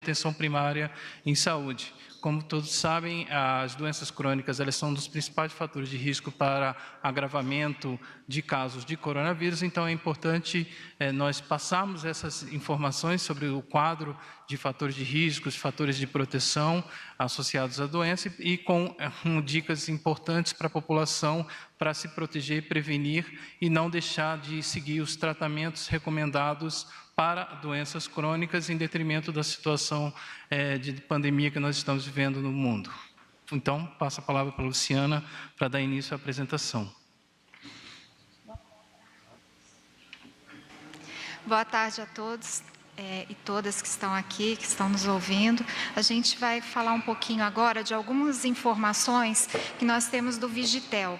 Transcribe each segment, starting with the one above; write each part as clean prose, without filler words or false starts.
atenção primária em saúde. Como todos sabem, as doenças crônicas elas são um dos principais fatores de risco para agravamento de casos de coronavírus, então é importante nós passarmos essas informações sobre o quadro de fatores de risco, fatores de proteção associados à doença e com dicas importantes para a população para se proteger, prevenir e não deixar de seguir os tratamentos recomendados para doenças crônicas em detrimento da situação de pandemia que nós estamos vivendo no mundo. Então, passo a palavra para a Luciana para dar início à apresentação. Boa tarde a todos e todas que estão aqui, que estão nos ouvindo. A gente vai falar um pouquinho agora de algumas informações que nós temos do Vigitel.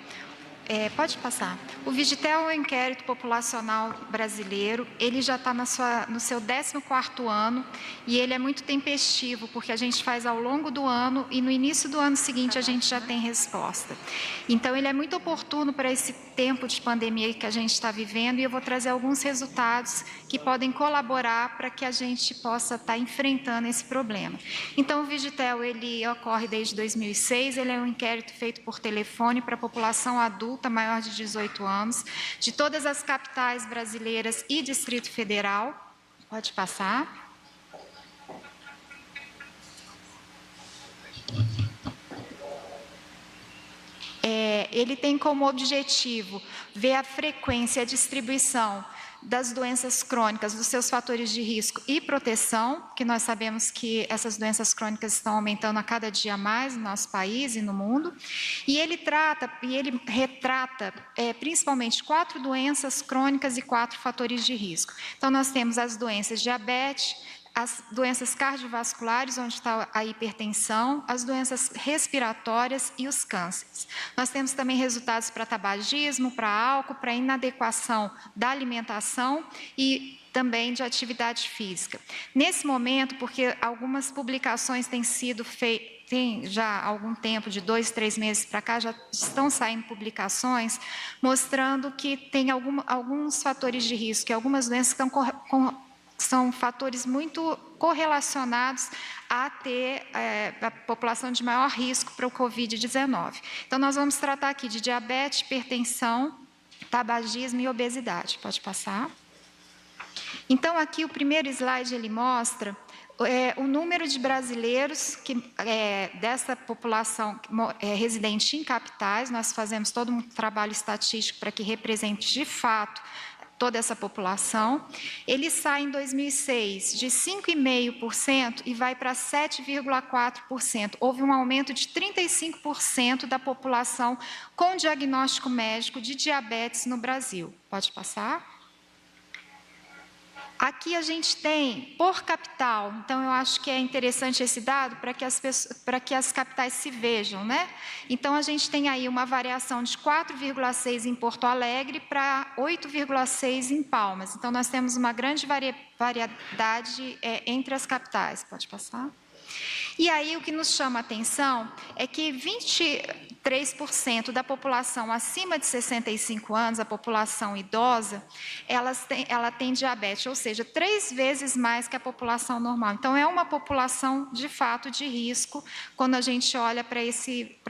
Pode passar. O Vigitel é um inquérito populacional brasileiro, ele já está no seu 14º ano e ele é muito tempestivo, porque a gente faz ao longo do ano e no início do ano seguinte a gente já tem resposta. Então, ele é muito oportuno para esse tempo de pandemia que a gente está vivendo e eu vou trazer alguns resultados que podem colaborar para que a gente possa estar enfrentando esse problema. Então, o Vigitel, ele ocorre desde 2006, ele é um inquérito feito por telefone para a população adulta maior de 18 anos, de todas as capitais brasileiras e Distrito Federal. Pode passar. Ele tem como objetivo ver a frequência e a distribuição das doenças crônicas, dos seus fatores de risco e proteção, que nós sabemos que essas doenças crônicas estão aumentando a cada dia mais no nosso país e no mundo. E ele retrata principalmente 4 doenças crônicas e 4 fatores de risco. Então, nós temos as doenças diabetes, as doenças cardiovasculares, onde está a hipertensão, as doenças respiratórias e os cânceres. Nós temos também resultados para tabagismo, para álcool, para inadequação da alimentação e também de atividade física. Nesse momento, porque algumas publicações têm sido feitas, tem já há algum tempo, de 2, 3 meses para cá, já estão saindo publicações mostrando que tem alguns fatores de risco, e algumas doenças que são fatores muito correlacionados a ter a população de maior risco para o Covid-19. Então, nós vamos tratar aqui de diabetes, hipertensão, tabagismo e obesidade. Pode passar. Então, aqui o primeiro slide, ele mostra o número de brasileiros dessa população residente em capitais. Nós fazemos todo um trabalho estatístico para que represente de fato toda essa população. Ele sai em 2006 de 5,5% e vai para 7,4%. Houve um aumento de 35% da população com diagnóstico médico de diabetes no Brasil. Pode passar. Aqui a gente tem por capital, então eu acho que é interessante esse dado para que as capitais se vejam, né? Então a gente tem aí uma variação de 4,6 em Porto Alegre para 8,6 em Palmas. Então nós temos uma grande variedade entre as capitais. Pode passar. E aí o que nos chama a atenção é que 23% da população acima de 65 anos, a população idosa, ela tem diabetes, ou seja, 3 vezes mais que a população normal. Então, é uma população, de fato, de risco quando a gente olha para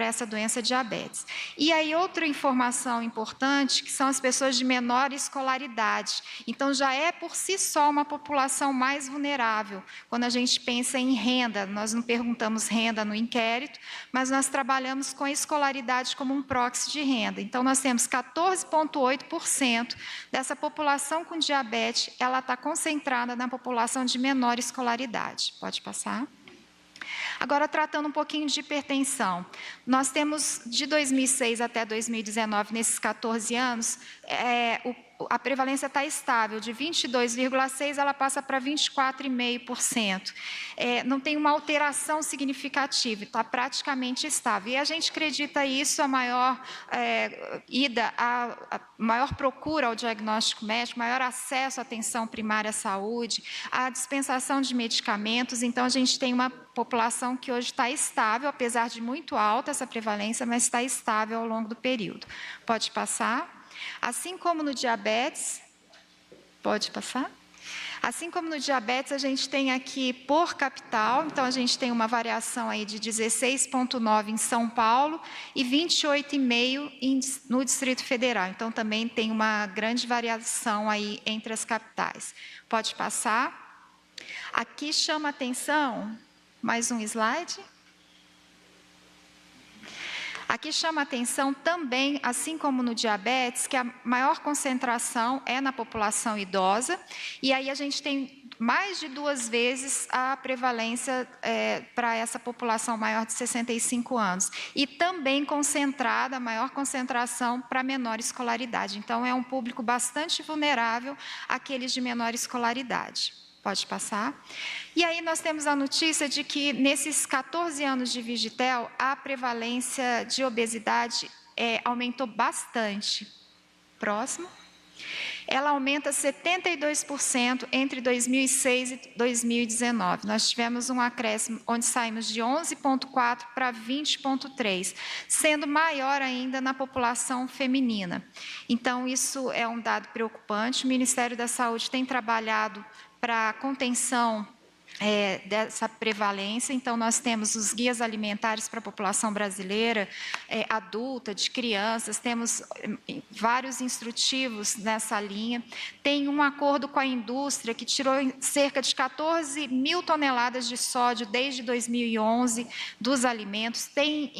essa doença diabetes. E aí, outra informação importante, que são as pessoas de menor escolaridade. Então, já é por si só uma população mais vulnerável. Quando a gente pensa em renda, nós não perguntamos renda no inquérito, mas nós trabalhamos com a escolaridade como um proxy de renda. Então, nós temos 14,8% dessa população com diabetes, ela está concentrada na população de menor escolaridade. Pode passar. Agora, tratando um pouquinho de hipertensão. Nós temos, de 2006 até 2019, nesses 14 anos, a prevalência está estável, de 22,6% ela passa para 24,5%. Não tem uma alteração significativa, está praticamente estável. E a gente acredita isso, a maior a maior procura ao diagnóstico médico, maior acesso à atenção primária à saúde, à dispensação de medicamentos. Então, a gente tem uma população que hoje está estável, apesar de muito alta essa prevalência, mas está estável ao longo do período. Pode passar. Assim como no diabetes, pode passar. Assim como no diabetes, a gente tem aqui por capital, então a gente tem uma variação aí de 16,9 em São Paulo e 28,5 no Distrito Federal. Então também tem uma grande variação aí entre as capitais. Pode passar. Aqui chama atenção, mais um slide. Aqui chama atenção também, assim como no diabetes, que a maior concentração é na população idosa, e aí a gente tem mais de 2 vezes a prevalência para essa população maior de 65 anos. E também concentrada, a maior concentração para menor escolaridade. Então, é um público bastante vulnerável àqueles de menor escolaridade. Pode passar. E aí nós temos a notícia de que nesses 14 anos de Vigitel, a prevalência de obesidade aumentou bastante. Próximo. Ela aumenta 72% entre 2006 e 2019. Nós tivemos um acréscimo onde saímos de 11,4 para 20,3, sendo maior ainda na população feminina. Então, isso é um dado preocupante. O Ministério da Saúde tem trabalhado para a contenção dessa prevalência. Então, nós temos os guias alimentares para a população brasileira, adulta, de crianças, temos vários instrutivos nessa linha. Tem um acordo com a indústria que tirou cerca de 14 mil toneladas de sódio desde 2011 dos alimentos. Tem,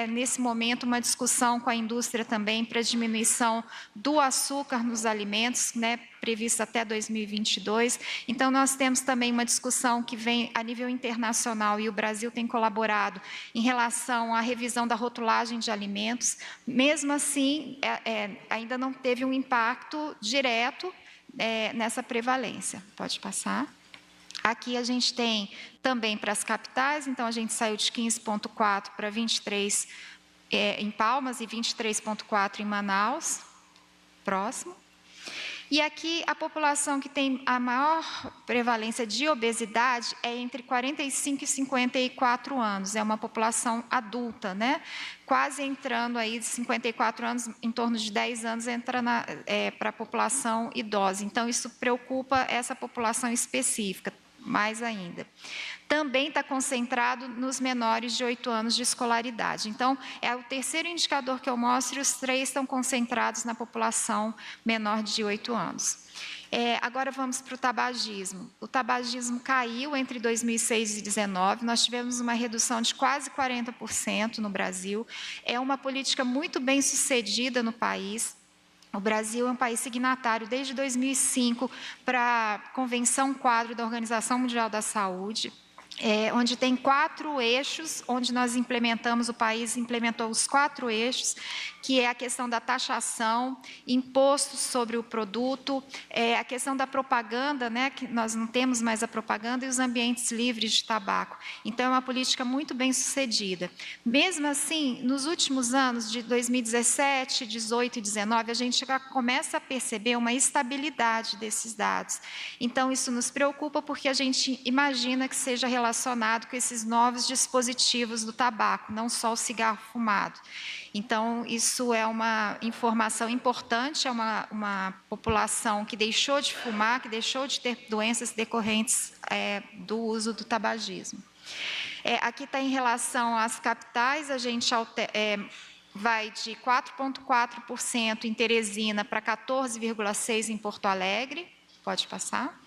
nesse momento, uma discussão com a indústria também para diminuição do açúcar nos alimentos, né, prevista até 2022. Então, nós temos também uma discussão que vem a nível internacional e o Brasil tem colaborado em relação à revisão da rotulagem de alimentos. Mesmo assim, ainda não teve um impacto direto nessa prevalência. Pode passar. Aqui a gente tem também para as capitais, então a gente saiu de 15,4 para 23 em Palmas e 23,4 em Manaus. Próximo. E aqui a população que tem a maior prevalência de obesidade é entre 45 e 54 anos. É uma população adulta, né? Quase entrando aí de 54 anos, em torno de 10 anos, entra para a população idosa. Então, isso preocupa essa população específica, mais ainda. Também está concentrado nos menores de 8 anos de escolaridade. Então, é o terceiro indicador que eu mostro, e os 3 estão concentrados na população menor de 8 anos. Agora vamos para o tabagismo. O tabagismo caiu entre 2006 e 2019, nós tivemos uma redução de quase 40% no Brasil. É uma política muito bem sucedida no país. O Brasil é um país signatário desde 2005 para a Convenção Quadro da Organização Mundial da Saúde, onde tem 4 eixos, onde nós implementamos, o país implementou os 4 eixos, que é a questão da taxação, imposto sobre o produto, a questão da propaganda, né, que nós não temos mais a propaganda, e os ambientes livres de tabaco. Então, é uma política muito bem sucedida. Mesmo assim, nos últimos anos, de 2017, 18 e 19, a gente já começa a perceber uma estabilidade desses dados. Então, isso nos preocupa porque a gente imagina que seja relacionado com esses novos dispositivos do tabaco, não só o cigarro fumado. Então, isso é uma informação importante, é uma população que deixou de fumar, que deixou de ter doenças decorrentes do uso do tabagismo. Aqui está em relação às capitais, a gente vai de 4,4% em Teresina para 14,6% em Porto Alegre. Pode passar.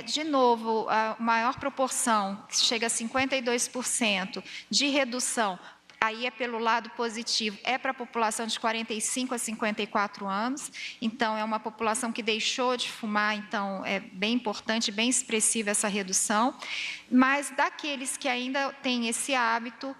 De novo, a maior proporção, que chega a 52% de redução, aí é pelo lado positivo, é para a população de 45 a 54 anos, então é uma população que deixou de fumar, então é bem importante, bem expressiva essa redução, mas daqueles que ainda têm esse hábito,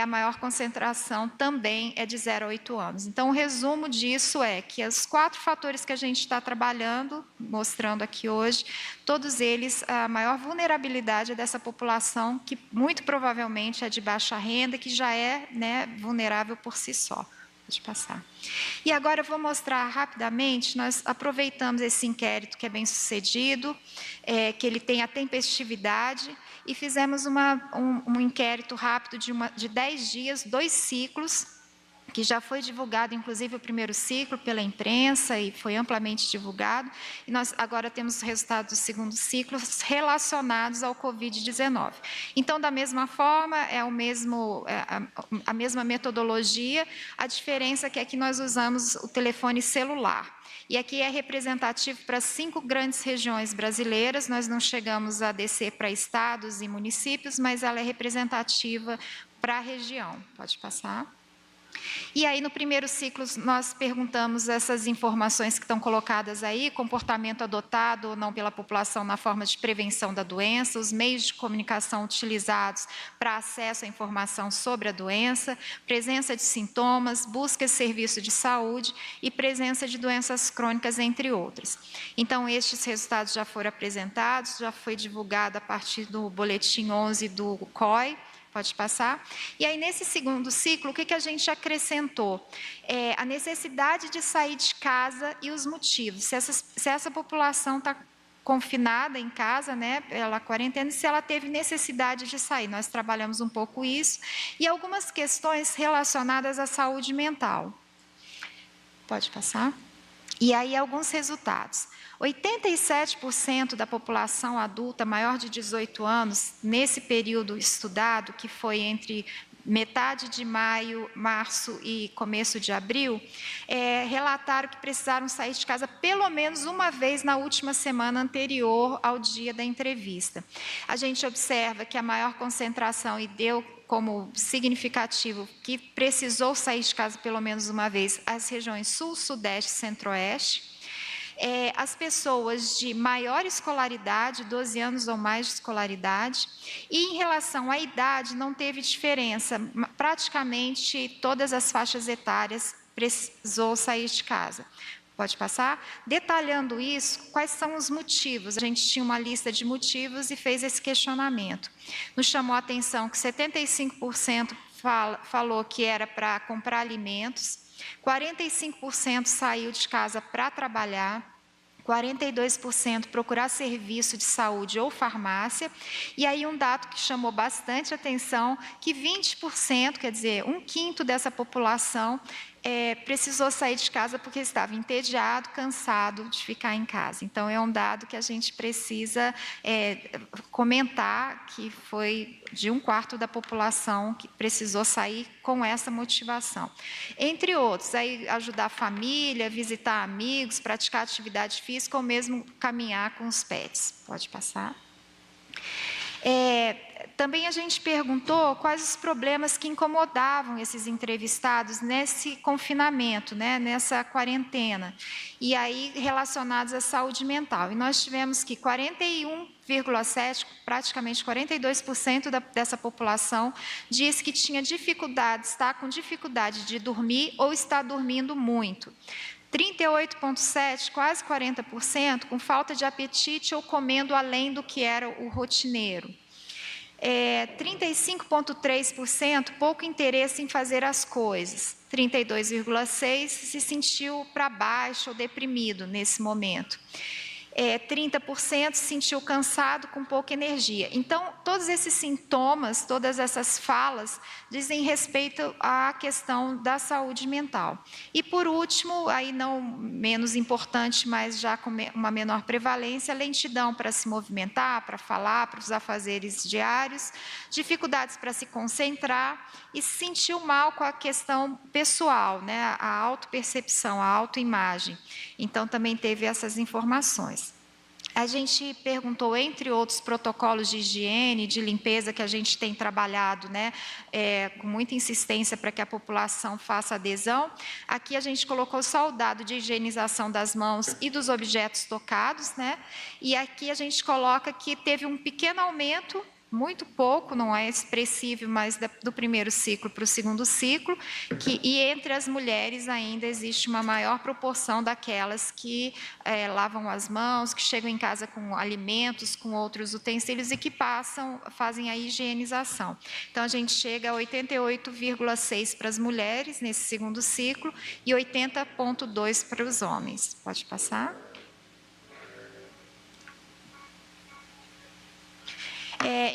a maior concentração também é de 0 a 8 anos. Então, o resumo disso é que os 4 fatores que a gente está trabalhando, mostrando aqui hoje, todos eles, a maior vulnerabilidade é dessa população que muito provavelmente é de baixa renda, que já é, né, vulnerável por si só. Pode passar. E agora eu vou mostrar rapidamente, nós aproveitamos esse inquérito que é bem sucedido, que ele tem a tempestividade, e fizemos um inquérito rápido de 10 dias, 2 ciclos, que já foi divulgado, inclusive, o primeiro ciclo pela imprensa e foi amplamente divulgado, e nós agora temos os resultados do segundo ciclo relacionados ao Covid-19. Então, da mesma forma, é a mesma metodologia, a diferença é que nós usamos o telefone celular. E aqui é representativo para 5 grandes regiões brasileiras, nós não chegamos a descer para estados e municípios, mas ela é representativa para a região. Pode passar. E aí, no primeiro ciclo, nós perguntamos essas informações que estão colocadas aí, comportamento adotado ou não pela população na forma de prevenção da doença, os meios de comunicação utilizados para acesso à informação sobre a doença, presença de sintomas, busca de serviço de saúde e presença de doenças crônicas, entre outras. Então, estes resultados já foram apresentados, já foi divulgado a partir do boletim 11 do COI. Pode passar. E aí, nesse segundo ciclo, o que a gente acrescentou? A necessidade de sair de casa e os motivos. Se essa população está confinada em casa, né, pela quarentena, se ela teve necessidade de sair. Nós trabalhamos um pouco isso. E algumas questões relacionadas à saúde mental. Pode passar. E aí, alguns resultados. 87% da população adulta maior de 18 anos, nesse período estudado, que foi entre metade de maio, março e começo de abril, relataram que precisaram sair de casa pelo menos uma vez na última semana anterior ao dia da entrevista. A gente observa que a maior concentração, e deu como significativo que precisou sair de casa pelo menos uma vez, as regiões sul, sudeste e centro-oeste. As pessoas de maior escolaridade, 12 anos ou mais de escolaridade, e em relação à idade não teve diferença, praticamente todas as faixas etárias precisou sair de casa. Pode passar? Detalhando isso, quais são os motivos? A gente tinha uma lista de motivos e fez esse questionamento. Nos chamou a atenção que 75% falou que era para comprar alimentos, 45% saiu de casa para trabalhar, 42% procurar serviço de saúde ou farmácia, e aí um dado que chamou bastante atenção, que 20%, quer dizer, 1/5 dessa população, precisou sair de casa porque estava entediado, cansado de ficar em casa. Então, é um dado que a gente precisa comentar, que foi de 1/4 da população que precisou sair com essa motivação. Entre outros, aí ajudar a família, visitar amigos, praticar atividade física ou mesmo caminhar com os pets. Pode passar. Também a gente perguntou quais os problemas que incomodavam esses entrevistados nesse confinamento, né, nessa quarentena, e aí relacionados à saúde mental. E nós tivemos que 41,7%, praticamente 42% dessa população disse que tinha dificuldade, está com dificuldade de dormir ou está dormindo muito. 38,7%, quase 40%, com falta de apetite ou comendo além do que era o rotineiro. 35,3%, pouco interesse em fazer as coisas. 32,6% se sentiu para baixo ou deprimido nesse momento. 30% se sentiu cansado, com pouca energia. Então, todos esses sintomas, todas essas falas, dizem respeito à questão da saúde mental. E, por último, aí não menos importante, mas já com uma menor prevalência, lentidão para se movimentar, para falar, para os afazeres diários, dificuldades para se concentrar e se sentiu mal com a questão pessoal, né? A autopercepção, a autoimagem. Então, também teve essas informações. A gente perguntou, entre outros protocolos de higiene, de limpeza que a gente tem trabalhado, né, com muita insistência para que a população faça adesão. Aqui a gente colocou só o dado de higienização das mãos e dos objetos tocados, né, e aqui a gente coloca que teve um pequeno aumento, muito pouco, não é expressivo, mas do primeiro ciclo para o segundo ciclo, e entre as mulheres ainda existe uma maior proporção daquelas que lavam as mãos, que chegam em casa com alimentos, com outros utensílios e que fazem a higienização. Então, a gente chega a 88,6% para as mulheres nesse segundo ciclo e 80,2% para os homens. Pode passar?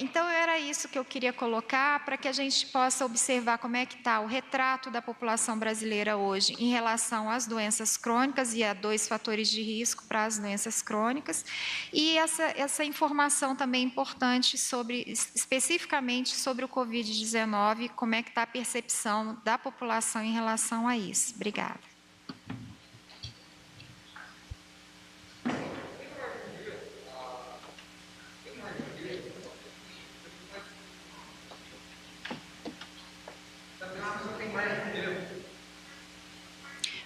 Então, era era isso que eu queria colocar, para que a gente possa observar como é que está o retrato da população brasileira hoje em relação às doenças crônicas e a 2 fatores de risco para as doenças crônicas, e essa informação também importante especificamente sobre o Covid-19, como é que está a percepção da população em relação a isso. Obrigada.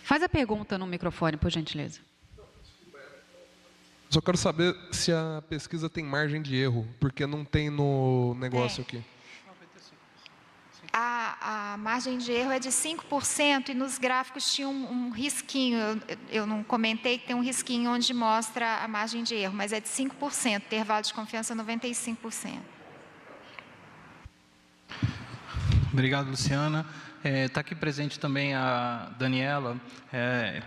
Faz a pergunta no microfone, por gentileza. Só quero saber se a pesquisa tem margem de erro, porque não tem no negócio aqui. A margem de erro é de 5% e nos gráficos tinha um risquinho, eu não comentei que tem um risquinho onde mostra a margem de erro, mas é de 5%, intervalo de confiança 95%. Obrigado, Luciana. Está aqui presente também a Daniela,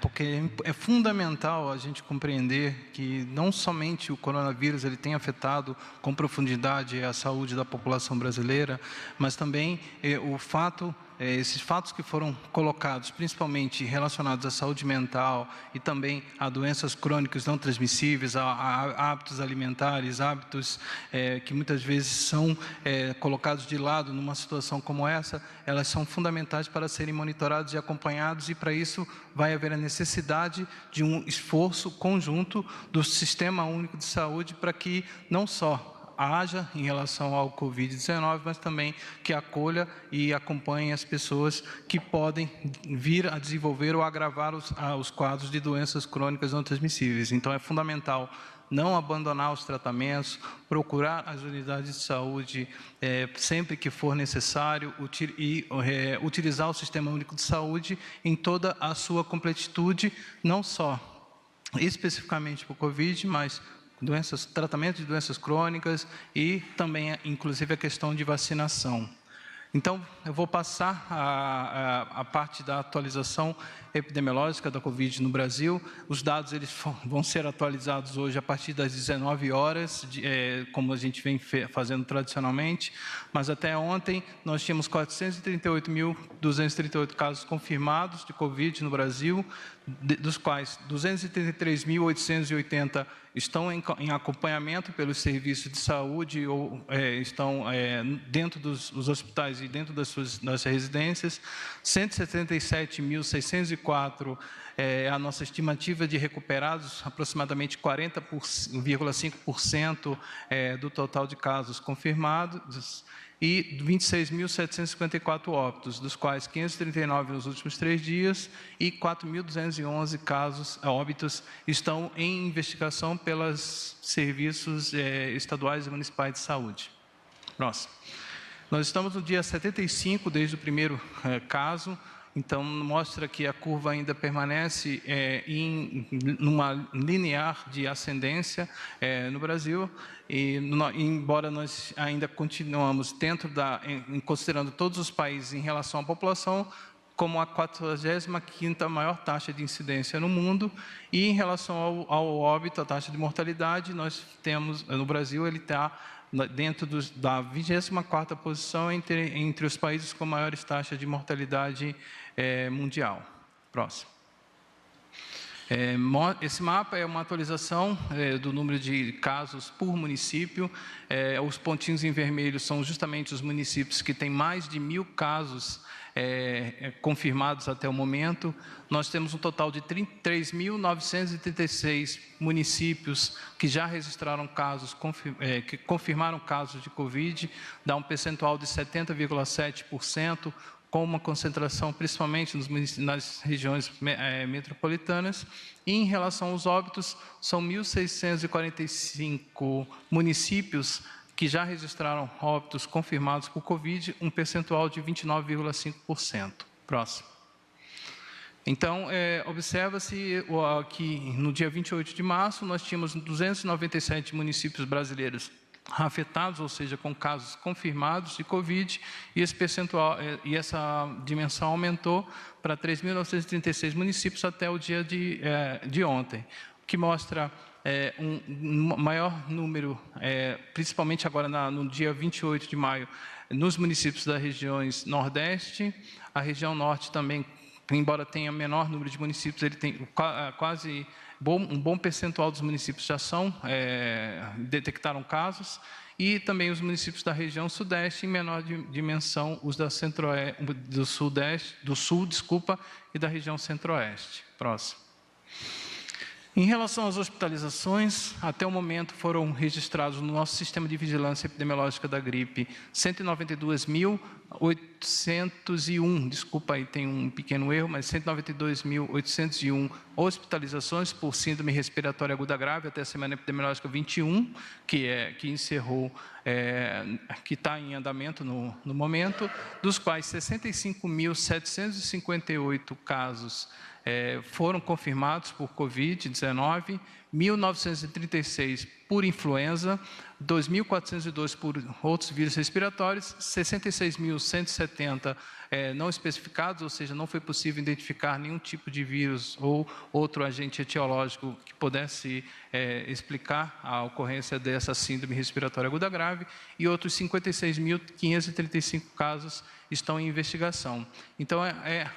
porque é fundamental a gente compreender que não somente o coronavírus ele tem afetado com profundidade a saúde da população brasileira, mas também esses fatos que foram colocados, principalmente relacionados à saúde mental e também a doenças crônicas não transmissíveis, a hábitos alimentares, hábitos que muitas vezes são colocados de lado numa situação como essa, elas são fundamentais para serem monitorados e acompanhados, e para isso vai haver a necessidade de um esforço conjunto do Sistema Único de Saúde para que não só haja em relação ao Covid-19, mas também que acolha e acompanhe as pessoas que podem vir a desenvolver ou agravar os quadros de doenças crônicas não transmissíveis. Então, é fundamental não abandonar os tratamentos, procurar as unidades de saúde sempre que for necessário e utilizar o Sistema Único de Saúde em toda a sua completitude, não só especificamente para o Covid, mas tratamento de doenças crônicas e também, inclusive, a questão de vacinação. Então, eu vou passar a parte da atualização epidemiológica da Covid no Brasil. Os dados eles vão ser atualizados hoje a partir das 19 horas, como a gente vem fazendo tradicionalmente, mas até ontem nós tínhamos 438.238 casos confirmados de Covid no Brasil, dos quais 233.880 estão em acompanhamento pelos serviços de saúde ou estão dentro dos hospitais e dentro das residências. 177.604 é a nossa estimativa de recuperados, aproximadamente 40,5% do total de casos confirmados, e 26.754 óbitos, dos quais 539 nos últimos 3 dias e 4.211 óbitos estão em investigação pelos serviços estaduais e municipais de saúde. Próximo. Nós estamos no dia 75 desde o primeiro caso. Então, mostra que a curva ainda permanece numa linear de ascendência no Brasil, e embora nós ainda continuamos considerando todos os países em relação à população, como a 45ª maior taxa de incidência no mundo, e em relação ao óbito, a taxa de mortalidade, nós temos, no Brasil, ele está dentro da 24ª posição entre os países com maiores taxas de mortalidade mundial. Próximo. Esse mapa é uma atualização do número de casos por município. Os pontinhos em vermelho são justamente os municípios que têm mais de 1.000 casos confirmados até o momento. Nós temos um total de 33.936 municípios que já registraram casos, que confirmaram casos de Covid, dá um percentual de 70,7%, com uma concentração principalmente nas regiões metropolitanas. E em relação aos óbitos, são 1.645 municípios que já registraram óbitos confirmados por Covid, um percentual de 29,5%. Próximo. Então, observa-se que no dia 28 de março, nós tínhamos 297 municípios brasileiros afetados, ou seja, com casos confirmados de Covid, e esse percentual e essa dimensão aumentou para 3.936 municípios até o dia de ontem, o que mostra um maior número, principalmente agora no dia 28 de maio, nos municípios das regiões Nordeste. A região Norte também, embora tenha menor número de municípios, ele tem um bom percentual dos municípios já detectaram casos, e também os municípios da região Sudeste, em menor dimensão, os da do Sul, e da região Centro-Oeste. Próximo. Em relação às hospitalizações, até o momento foram registrados no nosso sistema de vigilância epidemiológica da gripe 192.801, desculpa aí, tem um pequeno erro, mas 192.801 hospitalizações por síndrome respiratória aguda grave até a semana epidemiológica 21, que encerrou, que está em andamento no momento, dos quais 65.758 casos foram confirmados por Covid-19, 1.936 por influenza, 2.402 por outros vírus respiratórios, 66.170 não especificados, ou seja, não foi possível identificar nenhum tipo de vírus ou outro agente etiológico que pudesse explicar a ocorrência dessa síndrome respiratória aguda grave, e outros 56.535 casos estão em investigação. Então,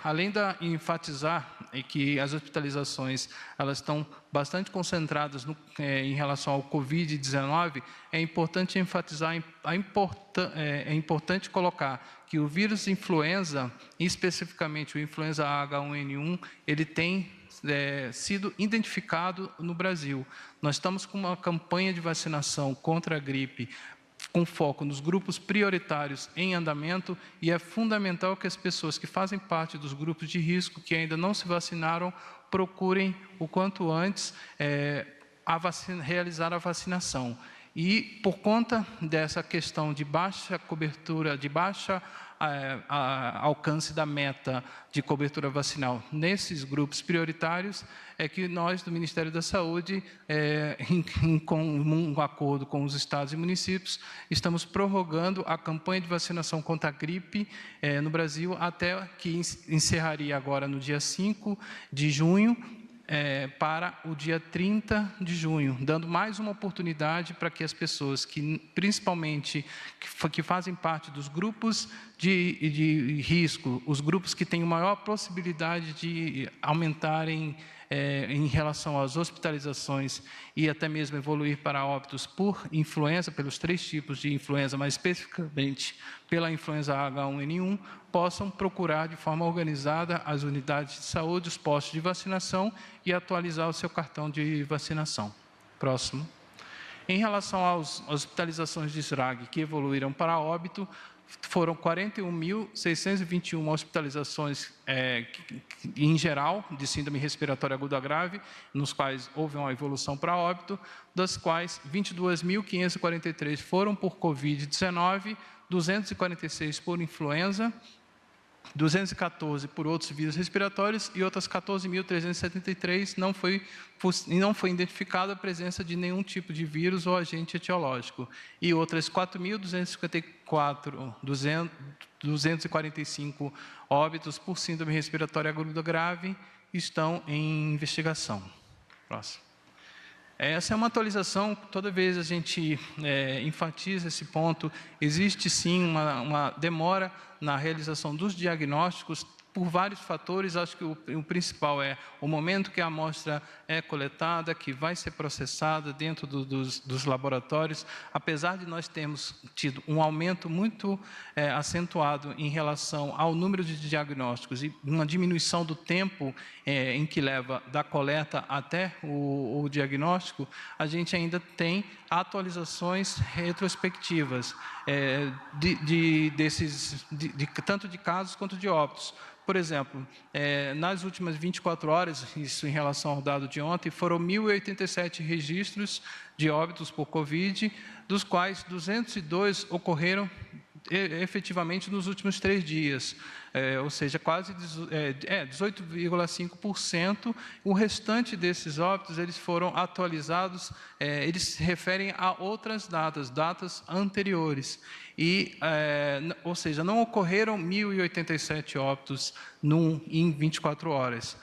além de enfatizar que as hospitalizações elas estão bastante concentradas em relação ao Covid-19, é importante enfatizar, é importante colocar que o vírus influenza, especificamente o influenza H1N1, ele tem sido identificado no Brasil. Nós estamos com uma campanha de vacinação contra a gripe com foco nos grupos prioritários em andamento, e é fundamental que as pessoas que fazem parte dos grupos de risco, que ainda não se vacinaram, procurem o quanto antes realizar a vacinação. E, por conta dessa questão de baixa cobertura, de baixa alcance da meta de cobertura vacinal nesses grupos prioritários, é que nós, do Ministério da Saúde, em comum acordo com os estados e municípios, estamos prorrogando a campanha de vacinação contra a gripe no Brasil, até que encerraria agora no dia 5 de junho, para o dia 30 de junho, dando mais uma oportunidade para que as pessoas que, principalmente, que fazem parte dos grupos de risco, os grupos que têm maior possibilidade de aumentarem em relação às hospitalizações e até mesmo evoluir para óbitos por influenza, pelos 3 tipos de influenza, mas especificamente pela influenza H1N1, possam procurar de forma organizada as unidades de saúde, os postos de vacinação e atualizar o seu cartão de vacinação. Próximo. Em relação às hospitalizações de SRAG que evoluíram para óbito, foram 41.621 hospitalizações em geral de síndrome respiratória aguda grave, nos quais houve uma evolução para óbito, das quais 22.543 foram por Covid-19, 246 por influenza, 214 por outros vírus respiratórios e outras 14.373 não foi identificada a presença de nenhum tipo de vírus ou agente etiológico. E outras 4.245 óbitos por síndrome respiratória aguda grave estão em investigação. Próximo. Essa é uma atualização, toda vez a gente enfatiza esse ponto, existe sim uma demora na realização dos diagnósticos por vários fatores. Acho que o principal é o momento que a amostra é coletada, que vai ser processada dentro dos laboratórios. Apesar de nós termos tido um aumento muito acentuado em relação ao número de diagnósticos e uma diminuição do tempo em que leva da coleta até o diagnóstico, a gente ainda tem atualizações retrospectivas, tanto de casos quanto de óbitos. Por exemplo, nas últimas 24 horas, isso em relação ao dado de ontem, foram 1.087 registros de óbitos por Covid, dos quais 202 ocorreram efetivamente nos últimos 3 dias, ou seja, quase 18,5%. O restante desses óbitos, eles foram atualizados, eles se referem a outras datas anteriores. Ou seja, não ocorreram 1.087 óbitos em 24 horas.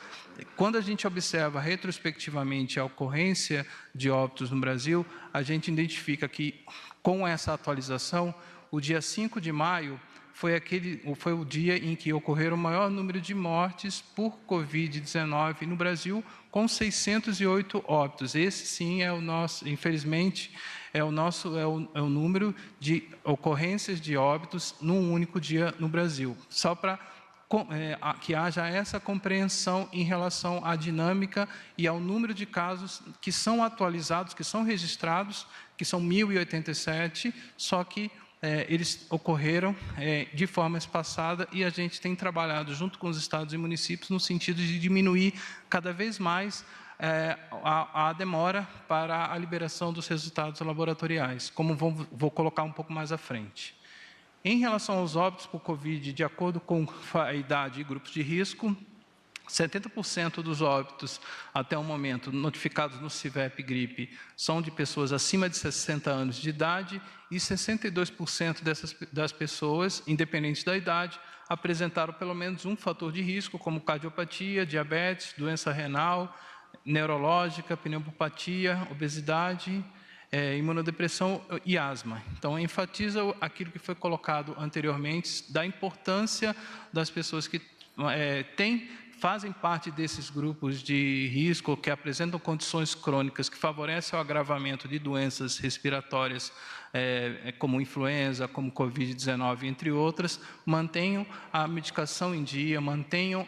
Quando a gente observa retrospectivamente a ocorrência de óbitos no Brasil, a gente identifica que, com essa atualização, o dia 5 de maio foi o dia em que ocorreram o maior número de mortes por Covid-19 no Brasil, com 608 óbitos. Esse, sim, é o nosso, infelizmente, é o número de ocorrências de óbitos num único dia no Brasil. Só para que haja essa compreensão em relação à dinâmica e ao número de casos que são atualizados, que são registrados, que são 1.087, só que eles ocorreram de forma espaçada, e a gente tem trabalhado junto com os estados e municípios no sentido de diminuir cada vez mais a demora para a liberação dos resultados laboratoriais, como vou colocar um pouco mais à frente. Em relação aos óbitos por Covid, de acordo com a idade e grupos de risco, 70% dos óbitos, até o momento, notificados no CIVEP gripe, são de pessoas acima de 60 anos de idade, e 62% das pessoas, independente da idade, apresentaram pelo menos um fator de risco, como cardiopatia, diabetes, doença renal, neurológica, pneumopatia, obesidade, imunodepressão e asma. Então, enfatiza aquilo que foi colocado anteriormente, da importância das pessoas que fazem parte desses grupos de risco, que apresentam condições crônicas que favorecem o agravamento de doenças respiratórias, como influenza, como Covid-19, entre outras, mantenham a medicação em dia, mantenham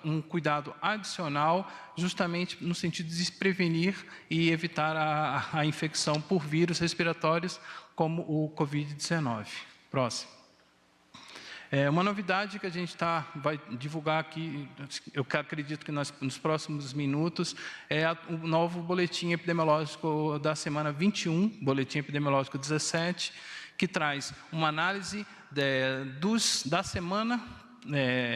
um cuidado adicional, justamente no sentido de se prevenir e evitar a infecção por vírus respiratórios, como o Covid-19. Próximo. Uma novidade que a gente vai divulgar aqui, eu acredito que nos próximos minutos, é o novo boletim epidemiológico da semana 21, boletim epidemiológico 17, que traz uma análise da semana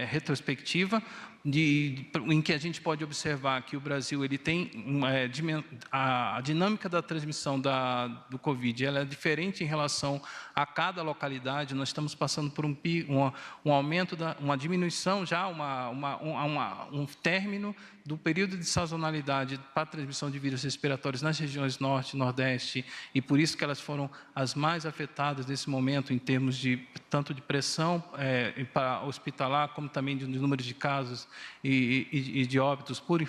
retrospectiva, em que a gente pode observar que o Brasil ele tem a dinâmica da transmissão do Covid, ela é diferente em relação a cada localidade. Nós estamos passando por um aumento, uma diminuição, já um término do período de sazonalidade para a transmissão de vírus respiratórios nas regiões Norte e Nordeste, e por isso que elas foram as mais afetadas nesse momento, em termos tanto de pressão para hospitalar, como também de número de casos e de óbitos por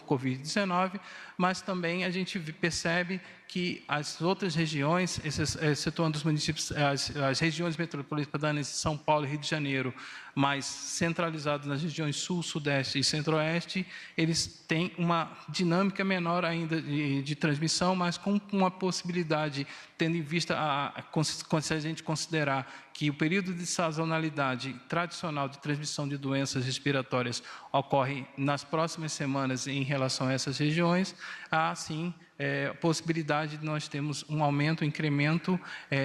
Covid-19, mas também a gente percebe que as outras regiões, excetuando os municípios, as regiões metropolitanas de São Paulo e Rio de Janeiro, mais centralizadas nas regiões Sul, Sudeste e Centro-Oeste, eles têm uma dinâmica menor ainda de transmissão, mas com uma possibilidade, tendo em vista, se a gente considerar que o período de sazonalidade tradicional de transmissão de doenças respiratórias ocorre nas próximas semanas em relação a essas regiões, há, sim, possibilidade de nós termos um aumento, um incremento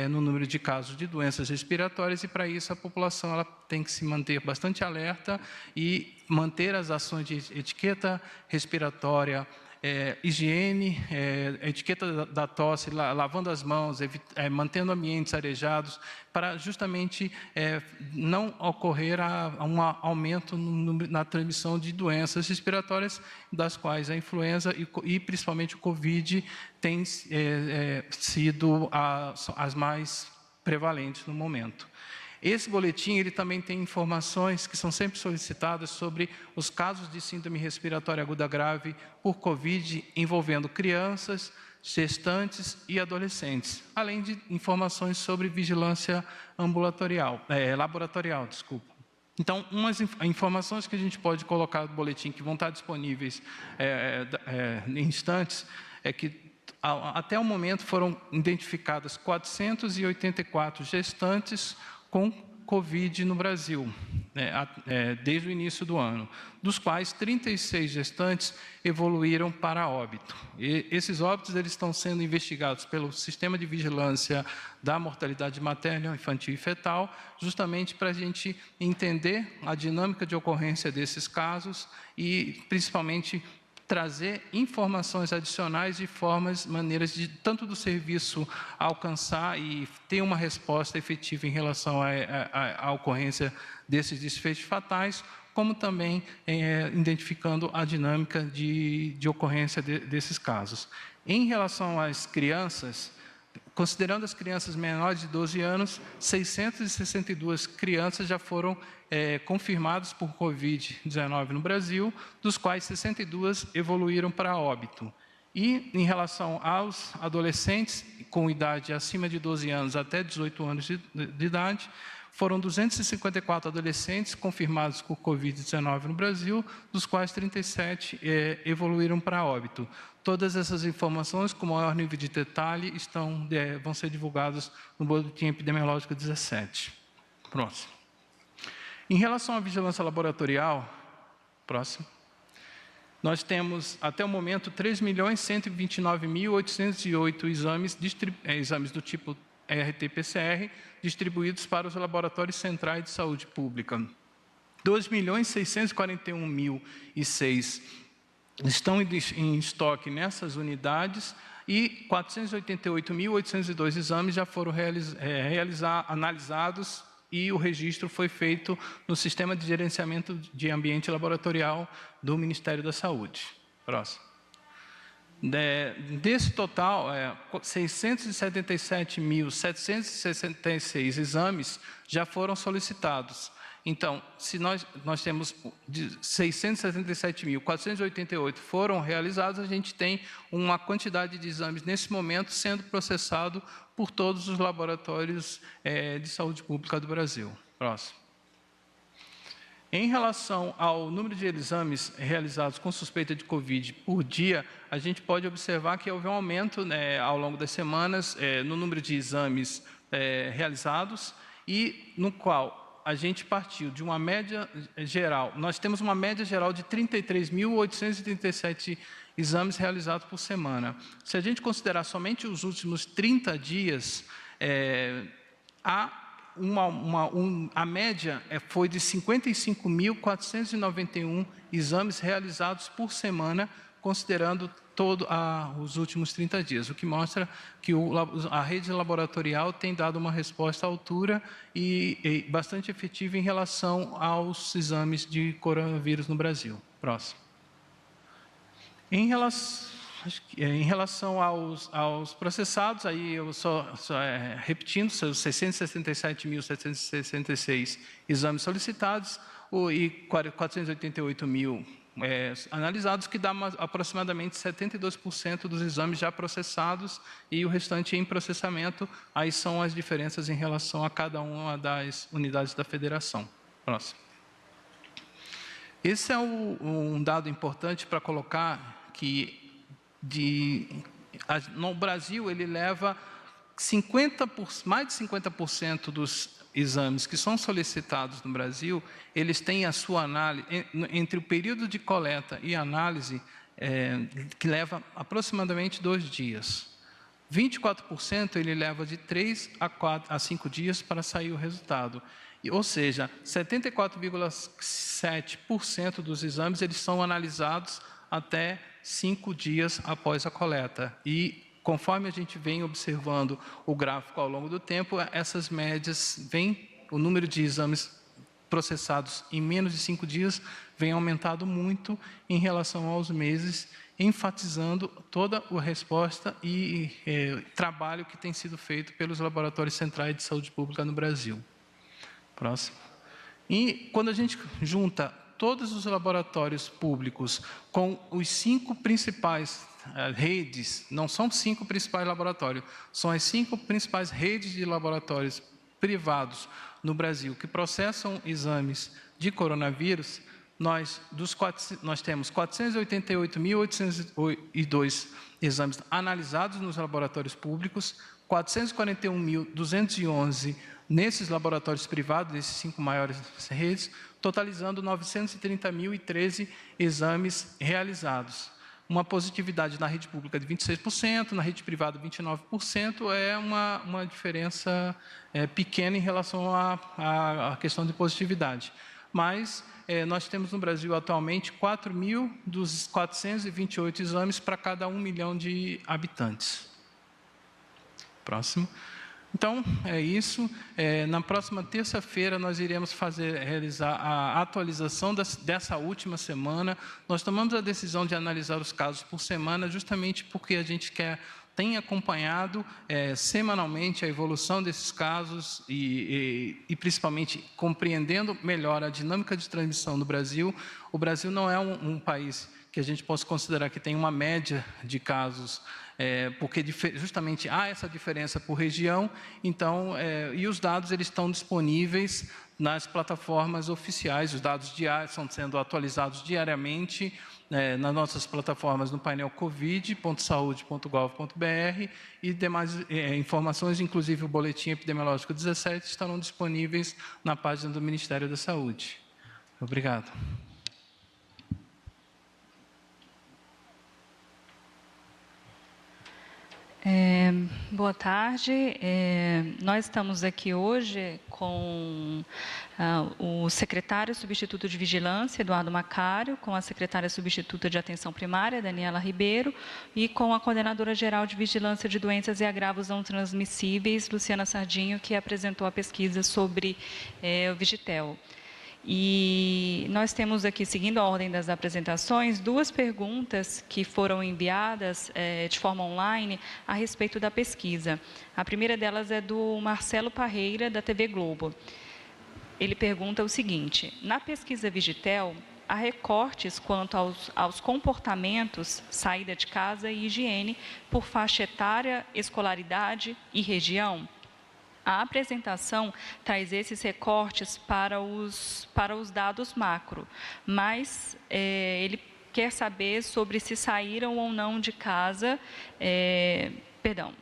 no número de casos de doenças respiratórias, e para isso a população ela tem que se manter bastante alerta e manter as ações de etiqueta respiratória, higiene, etiqueta da tosse, lavando as mãos, mantendo ambientes arejados, para justamente não ocorrer um aumento na transmissão de doenças respiratórias, das quais a influenza e principalmente o Covid tem sido as mais prevalentes no momento. Esse boletim ele também tem informações que são sempre solicitadas sobre os casos de síndrome respiratória aguda grave por Covid envolvendo crianças, gestantes e adolescentes, além de informações sobre vigilância laboratorial. Então, umas informações que a gente pode colocar no boletim, que vão estar disponíveis em instantes, é que até o momento foram identificadas 484 gestantes com Covid no Brasil. desde o início do ano, dos quais 36 gestantes evoluíram para óbito. E esses óbitos eles estão sendo investigados pelo Sistema de Vigilância da Mortalidade Materna, Infantil e Fetal, justamente para a gente entender a dinâmica de ocorrência desses casos e, principalmente, trazer informações adicionais de formas, maneiras de tanto do serviço alcançar e ter uma resposta efetiva em relação à ocorrência desses desfechos fatais, como também identificando a dinâmica de ocorrência desses casos. Em relação às crianças, considerando as crianças menores de 12 anos, 662 crianças já foram confirmadas por Covid-19 no Brasil, dos quais 62 evoluíram para óbito. E, em relação aos adolescentes com idade acima de 12 anos até 18 anos de idade, foram 254 adolescentes confirmados por Covid-19 no Brasil, dos quais 37 evoluíram para óbito. Todas essas informações, com maior nível de detalhe, vão ser divulgadas no Boletim Epidemiológico 17. Próximo. Em relação à vigilância laboratorial, próximo, nós temos, até o momento, 3.129.808 exames do tipo RT-PCR distribuídos para os laboratórios centrais de saúde pública. 2.641.006 estão em estoque nessas unidades e 488.802 exames já foram analisados e o registro foi feito no Sistema de Gerenciamento de Ambiente Laboratorial do Ministério da Saúde. Próximo. Desse total, 677.766 exames já foram solicitados. Então, se nós temos 677.488 foram realizados, a gente tem uma quantidade de exames nesse momento sendo processado por todos os laboratórios de saúde pública do Brasil. Próximo. Em relação ao número de exames realizados com suspeita de Covid por dia, a gente pode observar que houve um aumento ao longo das semanas no número de exames realizados e no qual a gente partiu de uma média geral. Nós temos uma média geral de 33.837 exames realizados por semana. Se a gente considerar somente os últimos 30 dias, a média foi de 55.491 exames realizados por semana, considerando os últimos 30 dias, o que mostra que a rede laboratorial tem dado uma resposta à altura e bastante efetiva em relação aos exames de coronavírus no Brasil. Próximo. Em relação aos processados, aí eu repetindo, seus 667.766 exames solicitados e 488.000 analisados, que dá aproximadamente 72% dos exames já processados e o restante em processamento. Aí são as diferenças em relação a cada uma das unidades da federação. Próximo. Esse é um dado importante para colocar que no Brasil ele leva mais de 50% dos exames que são solicitados no Brasil, eles têm a sua análise, entre o período de coleta e análise, que leva aproximadamente 2 dias. 24% ele leva de 3 a 5 dias para sair o resultado. Ou seja, 74,7% dos exames eles são analisados até 5 dias após a coleta. E conforme a gente vem observando o gráfico ao longo do tempo, essas médias o número de exames processados em menos de 5 dias vem aumentado muito em relação aos meses, enfatizando toda a resposta e trabalho que tem sido feito pelos laboratórios centrais de saúde pública no Brasil. Próximo. E quando a gente junta todos os laboratórios públicos com os 5 principais redes, não são 5 principais laboratórios, são as 5 principais redes de laboratórios privados no Brasil que processam exames de coronavírus, nós temos 488.802 exames analisados nos laboratórios públicos, 441.211 nesses laboratórios privados, desses 5 maiores redes, totalizando 930.013 exames realizados. Uma positividade na rede pública de 26%, na rede privada 29%, é uma diferença pequena em relação à questão de positividade. Mas nós temos no Brasil atualmente 4.428 exames para cada 1 milhão de habitantes. Próximo. Então, é isso. Na próxima terça-feira, nós iremos realizar a atualização dessa última semana. Nós tomamos a decisão de analisar os casos por semana, justamente porque a gente tem acompanhado semanalmente a evolução desses casos e principalmente, compreendendo melhor a dinâmica de transmissão do Brasil. O Brasil não é um país que a gente possa considerar que tem uma média de casos, porque justamente há essa diferença por região, então, e os dados eles estão disponíveis nas plataformas oficiais, os dados diários estão sendo atualizados diariamente nas nossas plataformas no painel covid.saude.gov.br e demais informações, inclusive o boletim epidemiológico 17, estarão disponíveis na página do Ministério da Saúde. Obrigado. Boa tarde. Nós estamos aqui hoje com o secretário substituto de Vigilância, Eduardo Macário, com a secretária substituta de Atenção Primária, Daniela Ribeiro, e com a coordenadora geral de Vigilância de Doenças e Agravos Não Transmissíveis, Luciana Sardinho, que apresentou a pesquisa sobre o Vigitel. E nós temos aqui, seguindo a ordem das apresentações, 2 perguntas que foram enviadas de forma online a respeito da pesquisa. A primeira delas é do Marcelo Parreira, da TV Globo. Ele pergunta o seguinte: na pesquisa Vigitel, há recortes quanto aos comportamentos, saída de casa e higiene por faixa etária, escolaridade e região? A apresentação traz esses recortes para os dados macro, mas ele quer saber sobre se saíram ou não de casa.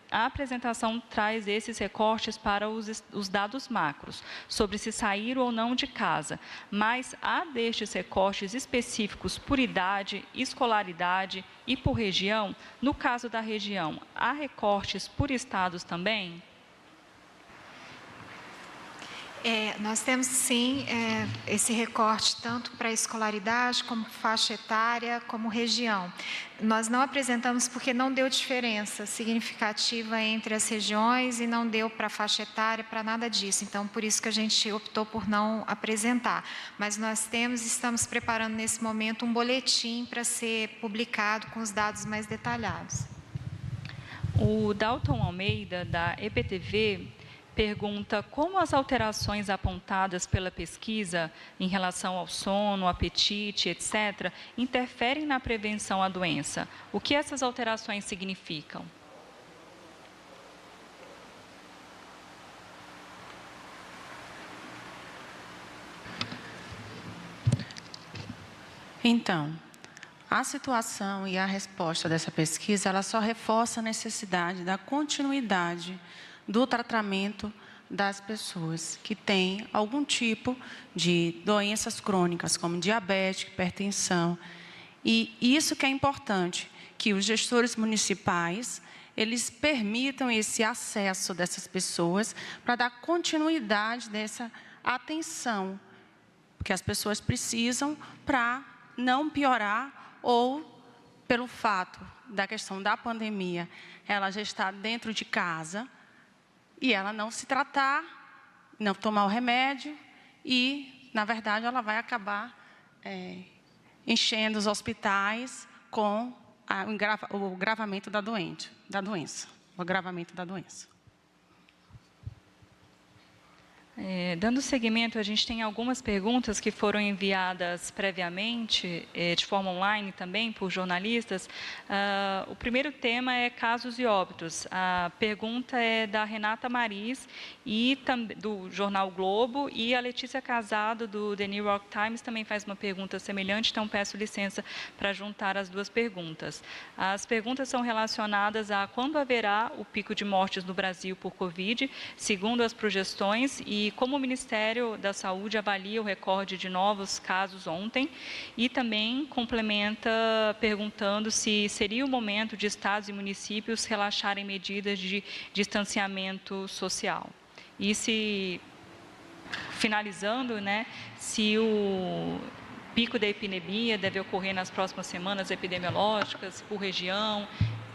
A apresentação traz esses recortes para os dados macros, sobre se saíram ou não de casa, mas há destes recortes específicos por idade, escolaridade e por região. No caso da região, há recortes por estados também? Nós temos, sim, esse recorte tanto para a escolaridade, como faixa etária, como região. Nós não apresentamos porque não deu diferença significativa entre as regiões e não deu para a faixa etária, para nada disso. Então, por isso que a gente optou por não apresentar. Mas nós estamos preparando nesse momento um boletim para ser publicado com os dados mais detalhados. O Dalton Almeida, da EPTV, pergunta como as alterações apontadas pela pesquisa em relação ao sono, apetite, etc., interferem na prevenção à doença. O que essas alterações significam? Então, a situação e a resposta dessa pesquisa, ela só reforça a necessidade da continuidade do tratamento das pessoas que têm algum tipo de doenças crônicas, como diabetes, hipertensão. E isso que é importante, que os gestores municipais, eles permitam esse acesso dessas pessoas para dar continuidade dessa atenção que as pessoas precisam para não piorar ou, pelo fato da questão da pandemia, ela já está dentro de casa, e ela não se tratar, não tomar o remédio e, na verdade, ela vai acabar enchendo os hospitais com o agravamento da doença. Dando seguimento, a gente tem algumas perguntas que foram enviadas previamente, de forma online também, por jornalistas. O primeiro tema é casos e óbitos. A pergunta é da Renata Maris, do Jornal Globo, e a Letícia Casado, do The New York Times, também faz uma pergunta semelhante, então peço licença para juntar as duas perguntas. As perguntas são relacionadas a quando haverá o pico de mortes no Brasil por Covid, segundo as projeções, e como o Ministério da Saúde avalia o recorde de novos casos ontem, e também complementa perguntando se seria o momento de estados e municípios relaxarem medidas de distanciamento social. E se, finalizando, né, se o pico da epidemia deve ocorrer nas próximas semanas epidemiológicas, por região,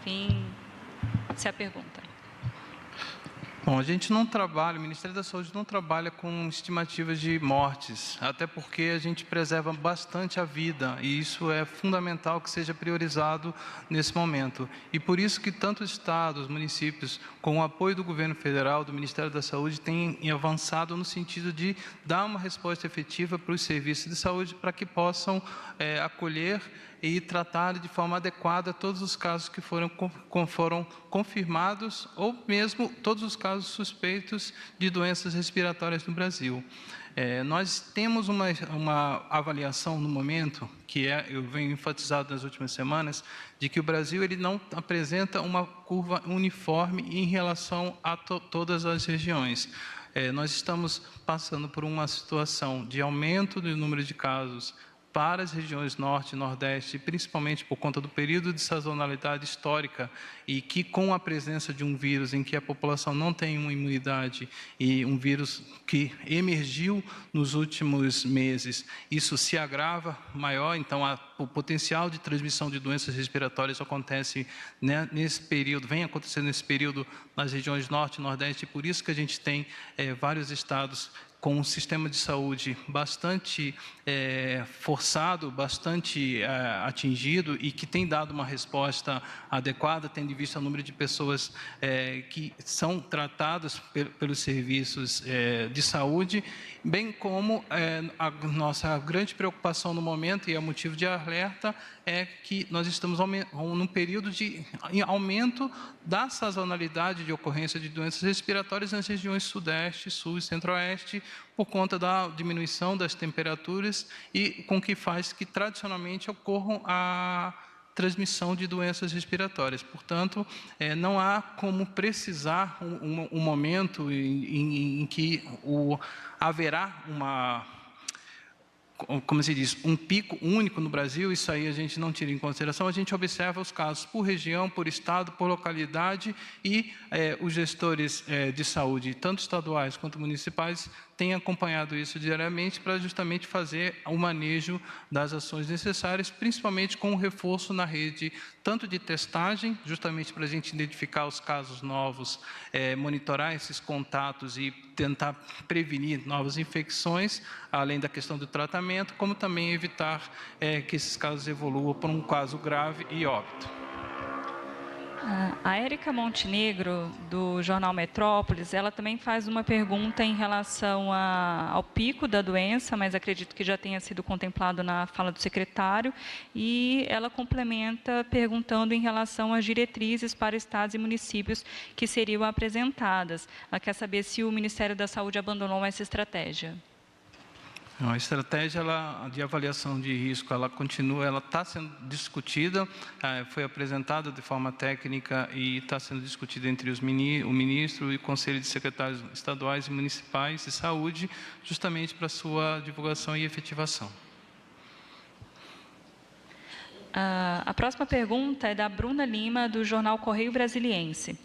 enfim, essa é a pergunta. Bom, a gente não trabalha, o Ministério da Saúde não trabalha com estimativas de mortes, até porque a gente preserva bastante a vida e isso é fundamental que seja priorizado nesse momento. E por isso que tanto os estados, municípios, com o apoio do governo federal, do Ministério da Saúde, têm avançado no sentido de dar uma resposta efetiva para os serviços de saúde para que possam acolher e tratar de forma adequada todos os casos que foram confirmados ou mesmo todos os casos suspeitos de doenças respiratórias no Brasil. Nós temos uma avaliação no momento, que eu venho enfatizado nas últimas semanas, de que o Brasil ele não apresenta uma curva uniforme em relação a todas as regiões. Nós estamos passando por uma situação de aumento do número de casos para as regiões norte e nordeste, principalmente por conta do período de sazonalidade histórica e que com a presença de um vírus em que a população não tem uma imunidade e um vírus que emergiu nos últimos meses, isso se agrava maior, então o potencial de transmissão de doenças respiratórias acontece, né, nesse período, vem acontecendo nesse período nas regiões norte e nordeste, e por isso que a gente tem vários estados com um sistema de saúde bastante forçado, bastante atingido e que tem dado uma resposta adequada, tendo em vista o número de pessoas que são tratadas pelos serviços de saúde, bem como a nossa grande preocupação no momento, e é motivo de alerta, é que nós estamos num período de aumento da sazonalidade de ocorrência de doenças respiratórias nas regiões sudeste, sul e centro-oeste, por conta da diminuição das temperaturas e com que faz que tradicionalmente ocorram a transmissão de doenças respiratórias. Portanto, não há como precisar um momento em que haverá como se diz, um pico único no Brasil. Isso aí a gente não tira em consideração, a gente observa os casos por região, por estado, por localidade e os gestores de saúde, tanto estaduais quanto municipais, têm acompanhado isso diariamente para justamente fazer o manejo das ações necessárias, principalmente com o reforço na rede, tanto de testagem, justamente para a gente identificar os casos novos, monitorar esses contatos e tentar prevenir novas infecções, além da questão do tratamento, como também evitar que esses casos evoluam para um caso grave e óbito. A Érica Montenegro, do Jornal Metrópolis, ela também faz uma pergunta em relação ao pico da doença, mas acredito que já tenha sido contemplado na fala do secretário, e ela complementa perguntando em relação às diretrizes para estados e municípios que seriam apresentadas. Ela quer saber se o Ministério da Saúde abandonou essa estratégia. A estratégia de avaliação de risco, ela continua, ela está sendo discutida, foi apresentada de forma técnica e está sendo discutida entre o ministro e o Conselho de Secretários Estaduais e Municipais de Saúde, justamente para sua divulgação e efetivação. A próxima pergunta é da Bruna Lima, do Jornal Correio Brasiliense.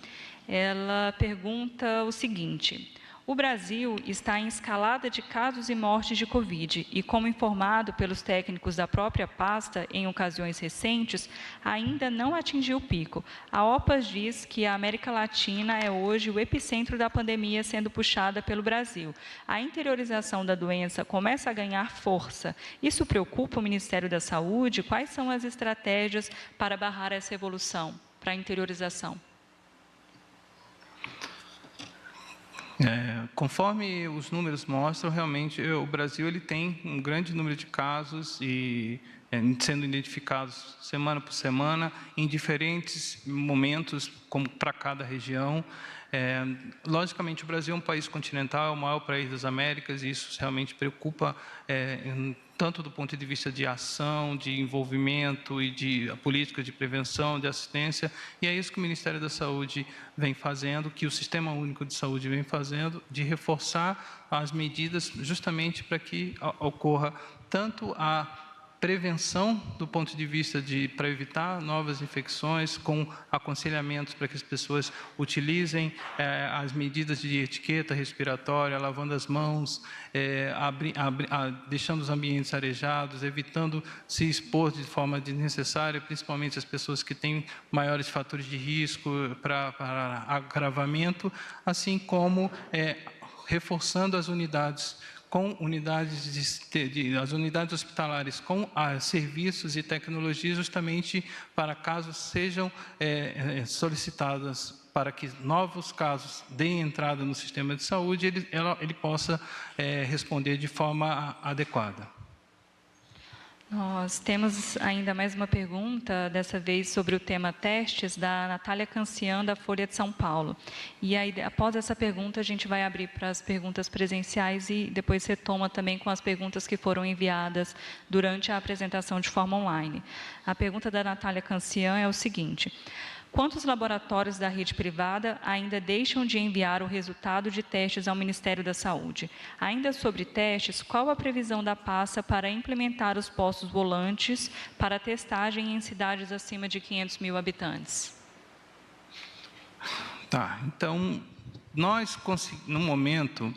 Ela pergunta o seguinte: o Brasil está em escalada de casos e mortes de Covid e, como informado pelos técnicos da própria pasta em ocasiões recentes, ainda não atingiu o pico. A OPAS diz que a América Latina é hoje o epicentro da pandemia, sendo puxada pelo Brasil. A interiorização da doença começa a ganhar força. Isso preocupa o Ministério da Saúde? Quais são as estratégias para barrar essa evolução, para a interiorização? Conforme os números mostram, realmente o Brasil ele tem um grande número de casos e sendo identificados semana por semana em diferentes momentos, como para cada região. Logicamente, o Brasil é um país continental, é o maior país das Américas, e isso realmente preocupa tanto do ponto de vista de ação, de envolvimento e de política de prevenção, de assistência, e é isso que o Ministério da Saúde vem fazendo, que o Sistema Único de Saúde vem fazendo, de reforçar as medidas justamente para que ocorra tanto a prevenção do ponto de vista para evitar novas infecções, com aconselhamentos para que as pessoas utilizem as medidas de etiqueta respiratória, lavando as mãos, deixando os ambientes arejados, evitando se expor de forma desnecessária, principalmente as pessoas que têm maiores fatores de risco para agravamento, assim como reforçando as unidades as unidades hospitalares com serviços e tecnologias, justamente para casos sejam solicitadas para que novos casos deem entrada no sistema de saúde, ele possa responder de forma adequada. Nós temos ainda mais uma pergunta, dessa vez sobre o tema testes, da Natália Cancian, da Folha de São Paulo. E aí, após essa pergunta, a gente vai abrir para as perguntas presenciais e depois retoma também com as perguntas que foram enviadas durante a apresentação de forma online. A pergunta da Natália Cancian é o seguinte: quantos laboratórios da rede privada ainda deixam de enviar o resultado de testes ao Ministério da Saúde? Ainda sobre testes, qual a previsão da pasta para implementar os postos volantes para testagem em cidades acima de 500 mil habitantes? Tá, então, no momento,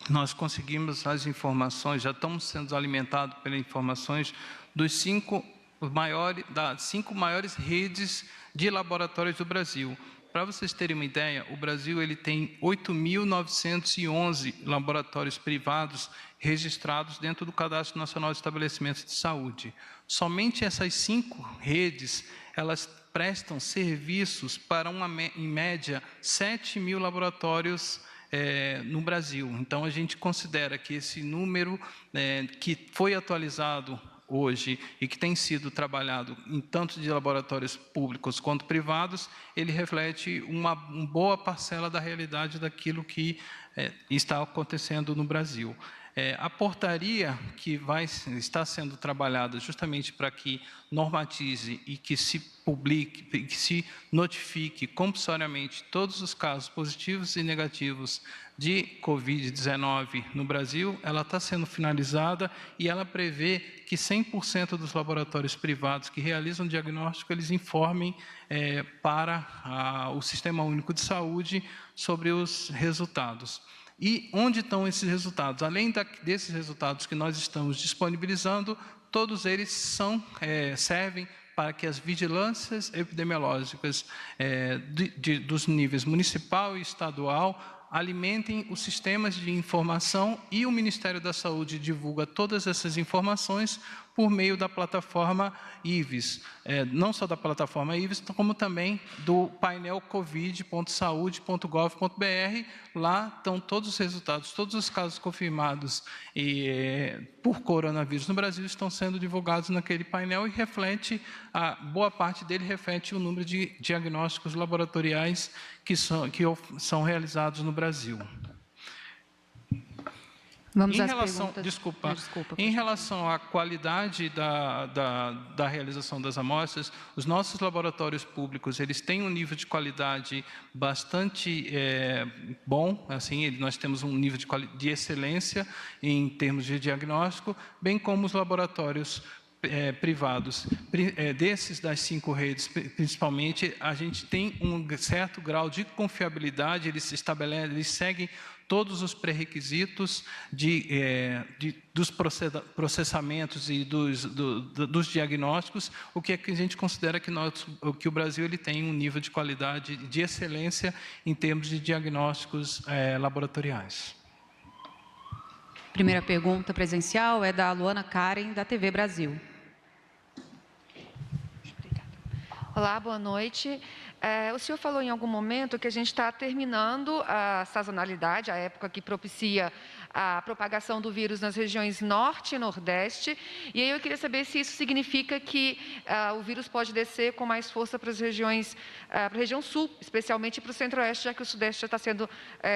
nós conseguimos as informações, já estamos sendo alimentados pelas informações das 5 maiores redes de laboratórios do Brasil. Para vocês terem uma ideia, o Brasil ele tem 8.911 laboratórios privados registrados dentro do Cadastro Nacional de Estabelecimentos de Saúde. Somente essas 5 redes, elas prestam serviços para, em média, 7.000 laboratórios no Brasil. Então, a gente considera que esse número que foi atualizado hoje e que tem sido trabalhado em tanto de laboratórios públicos quanto privados, ele reflete uma boa parcela da realidade daquilo que está acontecendo no Brasil. A portaria que está sendo trabalhada justamente para que normatize e que se publique, que se notifique compulsoriamente todos os casos positivos e negativos de Covid-19 no Brasil, ela está sendo finalizada e ela prevê que 100% dos laboratórios privados que realizam diagnóstico, eles informem para o Sistema Único de Saúde sobre os resultados. E onde estão esses resultados? Além desses resultados que nós estamos disponibilizando, todos eles servem para que as vigilâncias epidemiológicas dos níveis municipal e estadual alimentem os sistemas de informação, e o Ministério da Saúde divulga todas essas informações por meio da plataforma IVES, não só da plataforma IVES, como também do painel covid.saude.gov.br. Lá estão todos os resultados, todos os casos confirmados por coronavírus no Brasil estão sendo divulgados naquele painel, e boa parte dele reflete o número de diagnósticos laboratoriais que são realizados no Brasil. Vamos às perguntas. Em relação à qualidade da realização das amostras, os nossos laboratórios públicos, eles têm um nível de qualidade bastante bom, assim, nós temos um nível de excelência em termos de diagnóstico, bem como os laboratórios privados. Desses, das 5 redes, principalmente, a gente tem um certo grau de confiabilidade, eles seguem todos os pré-requisitos dos processamentos e dos diagnósticos, o que a gente considera que o Brasil ele tem um nível de qualidade de excelência em termos de diagnósticos laboratoriais. Primeira pergunta presencial é da Luana Karen, da TV Brasil. Olá, boa noite. O senhor falou em algum momento que a gente está terminando a sazonalidade, a época que propicia a propagação do vírus nas regiões norte e nordeste, e aí eu queria saber se isso significa que o vírus pode descer com mais força para as regiões, para a região sul, especialmente para o centro-oeste, já que o sudeste já está sendo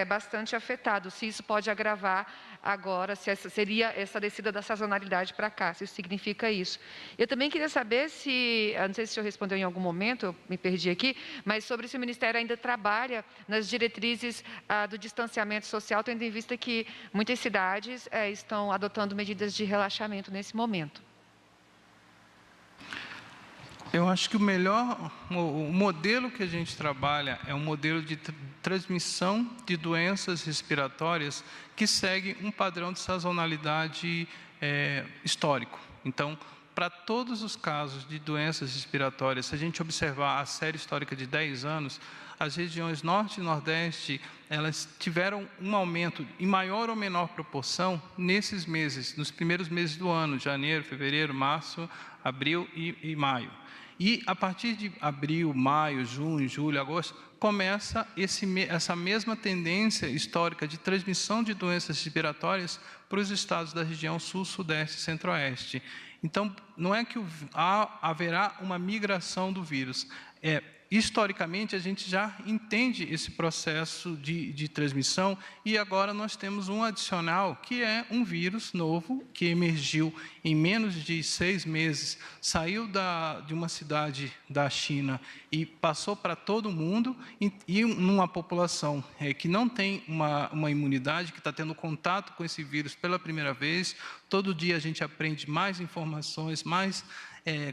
bastante afetado, se isso pode agravar agora, se seria essa descida da sazonalidade para cá, se isso significa isso. Eu também queria saber se, não sei se o senhor respondeu em algum momento, eu me perdi aqui, mas sobre se o Ministério ainda trabalha nas diretrizes do distanciamento social, tendo em vista que muitas cidades estão adotando medidas de relaxamento nesse momento. Eu acho que o modelo que a gente trabalha é um modelo de transmissão de doenças respiratórias que segue um padrão de sazonalidade histórico. Então, para todos os casos de doenças respiratórias, se a gente observar a série histórica de 10 anos, as regiões norte e nordeste, elas tiveram um aumento em maior ou menor proporção nesses meses, nos primeiros meses do ano, janeiro, fevereiro, março, abril e maio. E a partir de abril, maio, junho, julho, agosto, começa essa mesma tendência histórica de transmissão de doenças respiratórias para os estados da região sul, sudeste e centro-oeste. Então, não é que haverá uma migração do vírus. Historicamente, a gente já entende esse processo de transmissão e agora nós temos um adicional, que é um vírus novo, que emergiu em menos de 6 meses, saiu de uma cidade da China e passou para todo o mundo, e numa população que não tem uma imunidade, que está tendo contato com esse vírus pela primeira vez. Todo dia a gente aprende mais informações,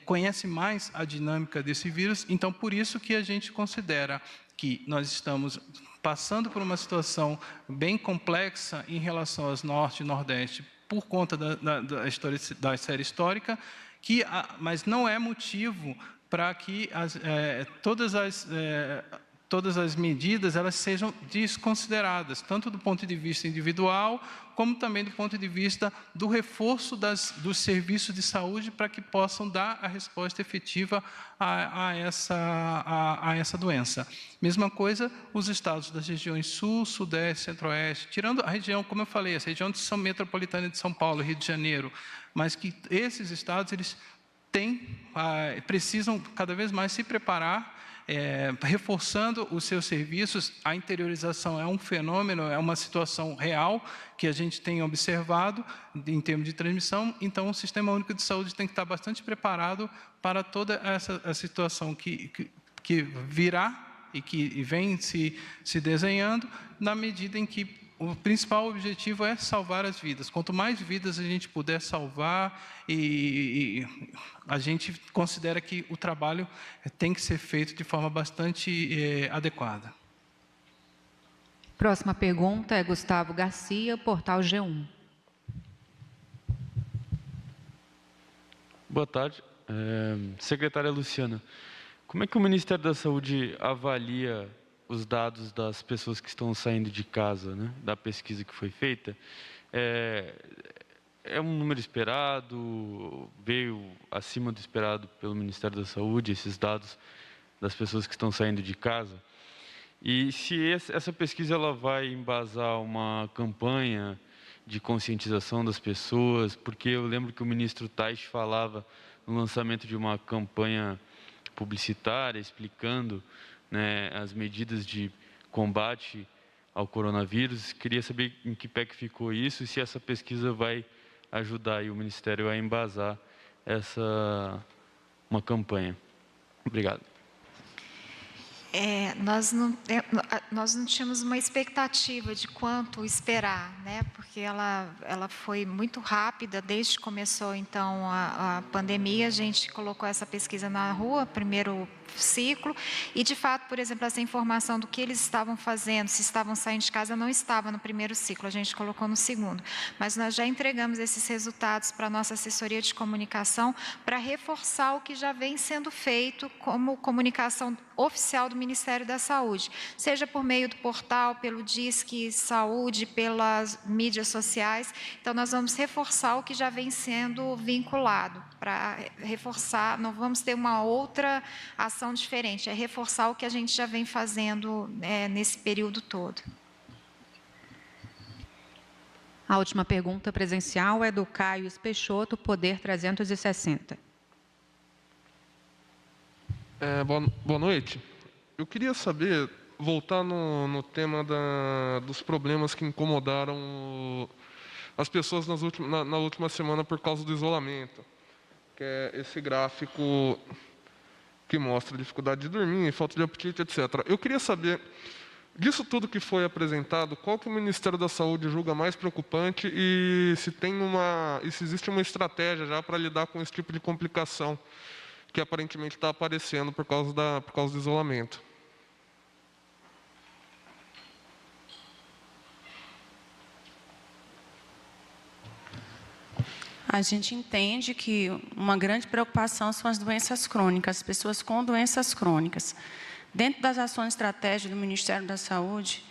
conhece mais a dinâmica desse vírus, então por isso que a gente considera que nós estamos passando por uma situação bem complexa em relação aos norte e nordeste, por conta da série histórica, mas não é motivo para que todas as medidas elas sejam desconsideradas, tanto do ponto de vista individual, como também do ponto de vista do reforço dos serviços de saúde para que possam dar a resposta efetiva a essa doença. Mesma coisa, os estados das regiões sul, sudeste, centro-oeste, tirando a região, como eu falei, essa região de São Metropolitana de São Paulo, Rio de Janeiro, mas que esses estados eles precisam cada vez mais se preparar, reforçando os seus serviços. A interiorização é um fenômeno, é uma situação real que a gente tem observado em termos de transmissão, então o Sistema Único de Saúde tem que estar bastante preparado para toda essa situação que virá e que vem se desenhando, na medida em que o principal objetivo é salvar as vidas. Quanto mais vidas a gente puder salvar, e a gente considera que o trabalho tem que ser feito de forma bastante adequada. Próxima pergunta é Gustavo Garcia, Portal G1. Boa tarde. Secretária Luciana, como é que o Ministério da Saúde avalia os dados das pessoas que estão saindo de casa, né, da pesquisa que foi feita? É um número esperado? Veio acima do esperado pelo Ministério da Saúde, esses dados das pessoas que estão saindo de casa? E se essa pesquisa ela vai embasar uma campanha de conscientização das pessoas? Porque eu lembro que o ministro Tais falava no lançamento de uma campanha publicitária explicando, né, as medidas de combate ao coronavírus. Queria saber em que pé que ficou isso e se essa pesquisa vai ajudar aí o Ministério a embasar uma campanha. Obrigado. Nós não tínhamos uma expectativa de quanto esperar, né? Porque ela foi muito rápida, desde que começou então a pandemia, a gente colocou essa pesquisa na rua, primeiro ciclo, e de fato, por exemplo, essa informação do que eles estavam fazendo, se estavam saindo de casa, não estava no primeiro ciclo, a gente colocou no segundo. Mas nós já entregamos esses resultados para a nossa assessoria de comunicação, para reforçar o que já vem sendo feito como comunicação oficial do Ministério da Saúde, seja por meio do portal, pelo Disque Saúde, pelas mídias sociais. Então, nós vamos reforçar o que já vem sendo vinculado, para reforçar, não vamos ter uma outra ação diferente, é reforçar o que a gente já vem fazendo nesse período todo. A última pergunta presencial é do Caio Peixoto, Poder 360. Boa noite. Eu queria saber, voltar no tema dos problemas que incomodaram as pessoas na última semana por causa do isolamento, que é esse gráfico que mostra dificuldade de dormir, falta de apetite, etc. Eu queria saber, disso tudo que foi apresentado, qual que o Ministério da Saúde julga mais preocupante e se existe uma estratégia já para lidar com esse tipo de complicação que aparentemente está aparecendo por causa do isolamento. A gente entende que uma grande preocupação são as doenças crônicas, as pessoas com doenças crônicas. Dentro das ações estratégicas do Ministério da Saúde,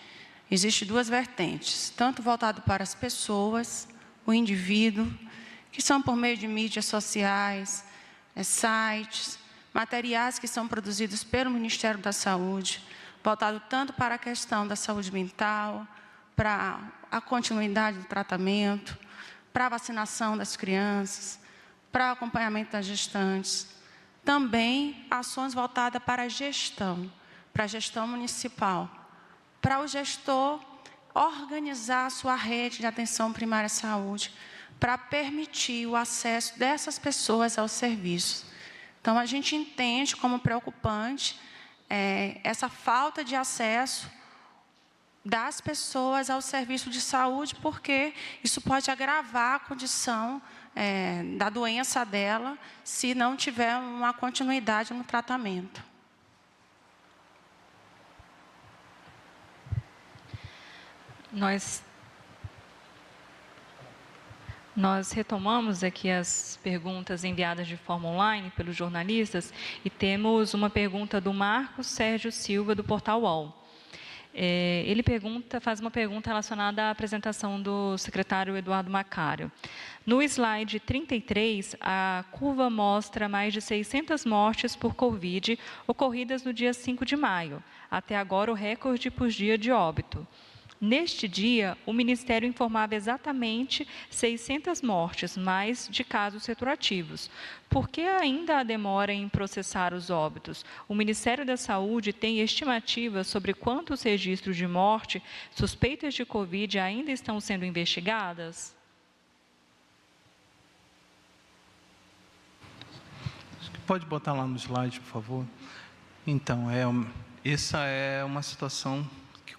existem duas vertentes, tanto voltado para as pessoas, o indivíduo, que são por meio de mídias sociais, sites, materiais que são produzidos pelo Ministério da Saúde, voltado tanto para a questão da saúde mental, para a continuidade do tratamento, para a vacinação das crianças, para o acompanhamento das gestantes. Também ações voltadas para a gestão municipal, para o gestor organizar a sua rede de atenção primária à saúde, para permitir o acesso dessas pessoas aos serviços. Então, a gente entende como preocupante essa falta de acesso das pessoas ao serviço de saúde, porque isso pode agravar a condição da doença dela, se não tiver uma continuidade no tratamento. Nós retomamos aqui as perguntas enviadas de forma online pelos jornalistas e temos uma pergunta do Marcos Sérgio Silva, do Portal UOL. Ele faz uma pergunta relacionada à apresentação do secretário Eduardo Macário. No slide 33, a curva mostra mais de 600 mortes por Covid ocorridas no dia 5 de maio. Até agora, o recorde por dia de óbito. Neste dia, o Ministério informava exatamente 600 mortes, mais de casos retroativos. Por que ainda há demora em processar os óbitos? O Ministério da Saúde tem estimativas sobre quantos registros de morte suspeitas de Covid ainda estão sendo investigadas? Pode botar lá no slide, por favor? Então, essa é uma situação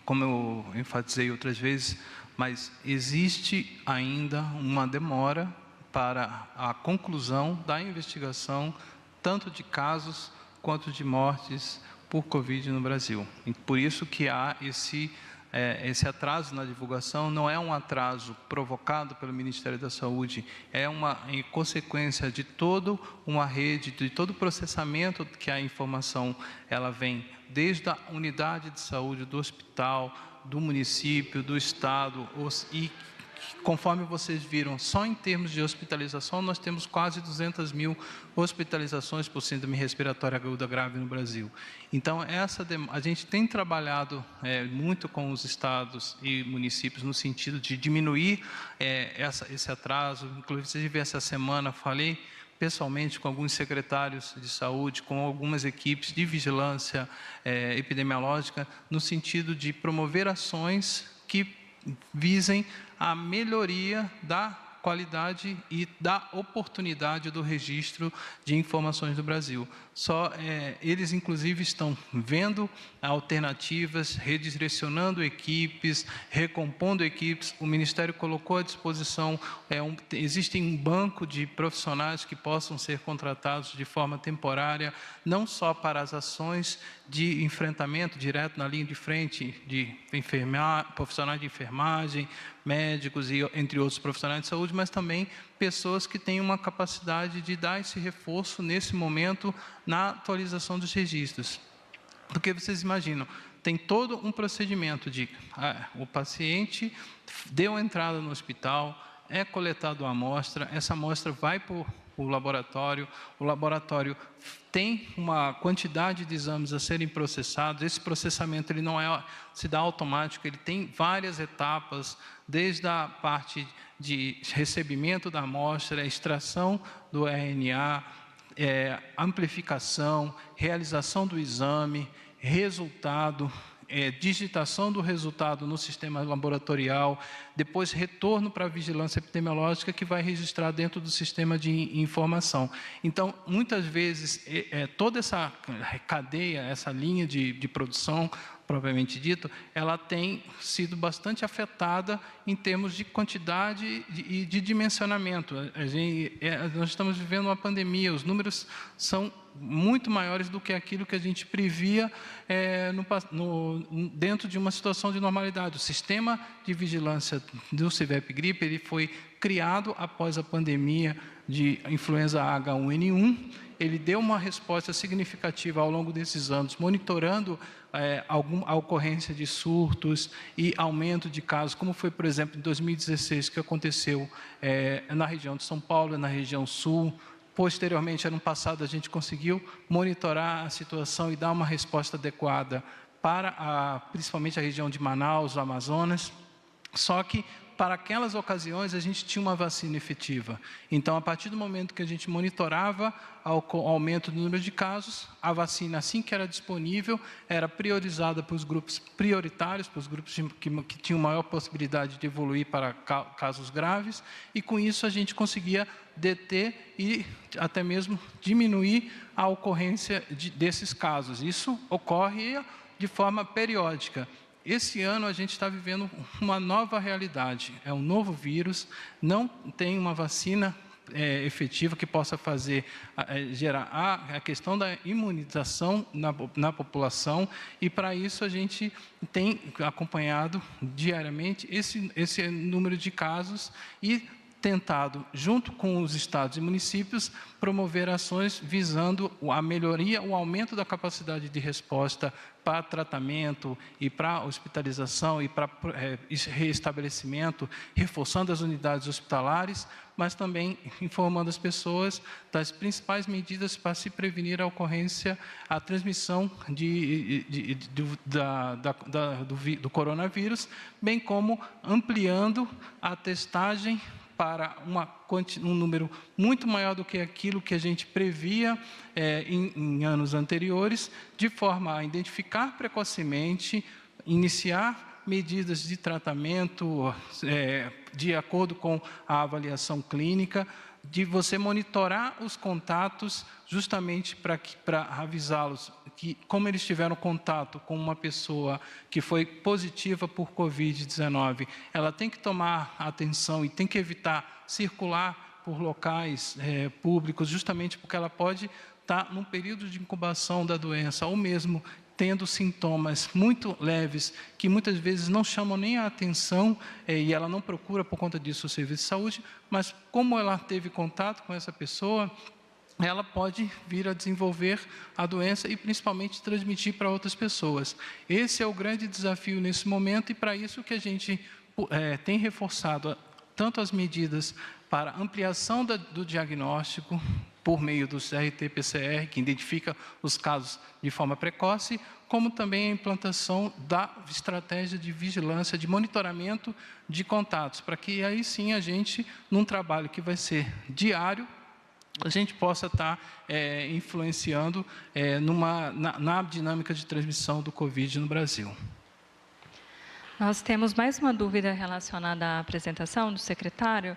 como eu enfatizei outras vezes, mas existe ainda uma demora para a conclusão da investigação, tanto de casos quanto de mortes por Covid no Brasil. E por isso que há esse atraso na divulgação. Não é um atraso provocado pelo Ministério da Saúde, é uma consequência de toda uma rede, de todo o processamento que a informação ela vem desde a unidade de saúde do hospital, do município, do estado, e conforme vocês viram, só em termos de hospitalização, nós temos quase 200 mil hospitalizações por síndrome respiratória aguda grave no Brasil. Então, a gente tem trabalhado muito com os estados e municípios no sentido de diminuir esse atraso. Inclusive, essa semana, falei pessoalmente com alguns secretários de saúde, com algumas equipes de vigilância epidemiológica, no sentido de promover ações que visem a melhoria da qualidade e da oportunidade do registro de informações do Brasil. Eles, inclusive, estão vendo alternativas, redirecionando equipes, recompondo equipes. O Ministério colocou à disposição, existe um banco de profissionais que possam ser contratados de forma temporária, não só para as ações de enfrentamento direto na linha de frente de profissionais de enfermagem, médicos e entre outros profissionais de saúde, mas também pessoas que têm uma capacidade de dar esse reforço nesse momento na atualização dos registros. Porque vocês imaginam, tem todo um procedimento de o paciente deu entrada no hospital, é coletado a amostra, essa amostra vai para o laboratório tem uma quantidade de exames a serem processados, esse processamento ele não se dá automático, ele tem várias etapas, desde a parte de recebimento da amostra, extração do RNA, amplificação, realização do exame, resultado, digitação do resultado no sistema laboratorial, depois retorno para a vigilância epidemiológica que vai registrar dentro do sistema de informação. Então, muitas vezes, toda essa cadeia, essa linha de produção, propriamente dito, ela tem sido bastante afetada em termos de quantidade e de dimensionamento. Nós estamos vivendo uma pandemia, os números são muito maiores do que aquilo que a gente previa dentro de uma situação de normalidade. O sistema de vigilância do CIVEP-Gripe ele foi criado após a pandemia de influenza H1N1, ele deu uma resposta significativa ao longo desses anos, monitorando a ocorrência de surtos e aumento de casos, como foi, por exemplo, em 2016, que aconteceu na região de São Paulo, na região sul. Posteriormente, ano passado, a gente conseguiu monitorar a situação e dar uma resposta adequada para principalmente a região de Manaus, o Amazonas. Só que, para aquelas ocasiões, a gente tinha uma vacina efetiva. Então, a partir do momento que a gente monitorava o aumento do número de casos, a vacina, assim que era disponível, era priorizada para os grupos prioritários, para os grupos que tinham maior possibilidade de evoluir para casos graves, e com isso a gente conseguia deter e até mesmo diminuir a ocorrência desses casos. Isso ocorre de forma periódica. Esse ano a gente está vivendo uma nova realidade, é um novo vírus, não tem uma vacina efetiva que possa gerar a questão da imunização na população, e para isso a gente tem acompanhado diariamente esse número de casos e tentado, junto com os estados e municípios, promover ações visando a melhoria, o aumento da capacidade de resposta para tratamento e para hospitalização e para reestabelecimento, reforçando as unidades hospitalares, mas também informando as pessoas das principais medidas para se prevenir a ocorrência, a transmissão do coronavírus, bem como ampliando a testagem para um número muito maior do que aquilo que a gente previa em anos anteriores, de forma a identificar precocemente, iniciar medidas de tratamento de acordo com a avaliação clínica, de você monitorar os contatos justamente para avisá-los que, como eles tiveram contato com uma pessoa que foi positiva por Covid-19, ela tem que tomar atenção e tem que evitar circular por locais públicos, justamente porque ela pode estar num período de incubação da doença, ou mesmo tendo sintomas muito leves, que muitas vezes não chamam nem a atenção, e ela não procura por conta disso o serviço de saúde, mas como ela teve contato com essa pessoa, ela pode vir a desenvolver a doença e principalmente transmitir para outras pessoas. Esse é o grande desafio nesse momento, e para isso que a gente tem reforçado tanto as medidas para ampliação do diagnóstico, por meio dos RT-PCR, que identifica os casos de forma precoce, como também a implantação da estratégia de vigilância, de monitoramento de contatos, para que aí sim a gente, num trabalho que vai ser diário, a gente possa estar influenciando na dinâmica de transmissão do Covid no Brasil. Nós temos mais uma dúvida relacionada à apresentação do secretário.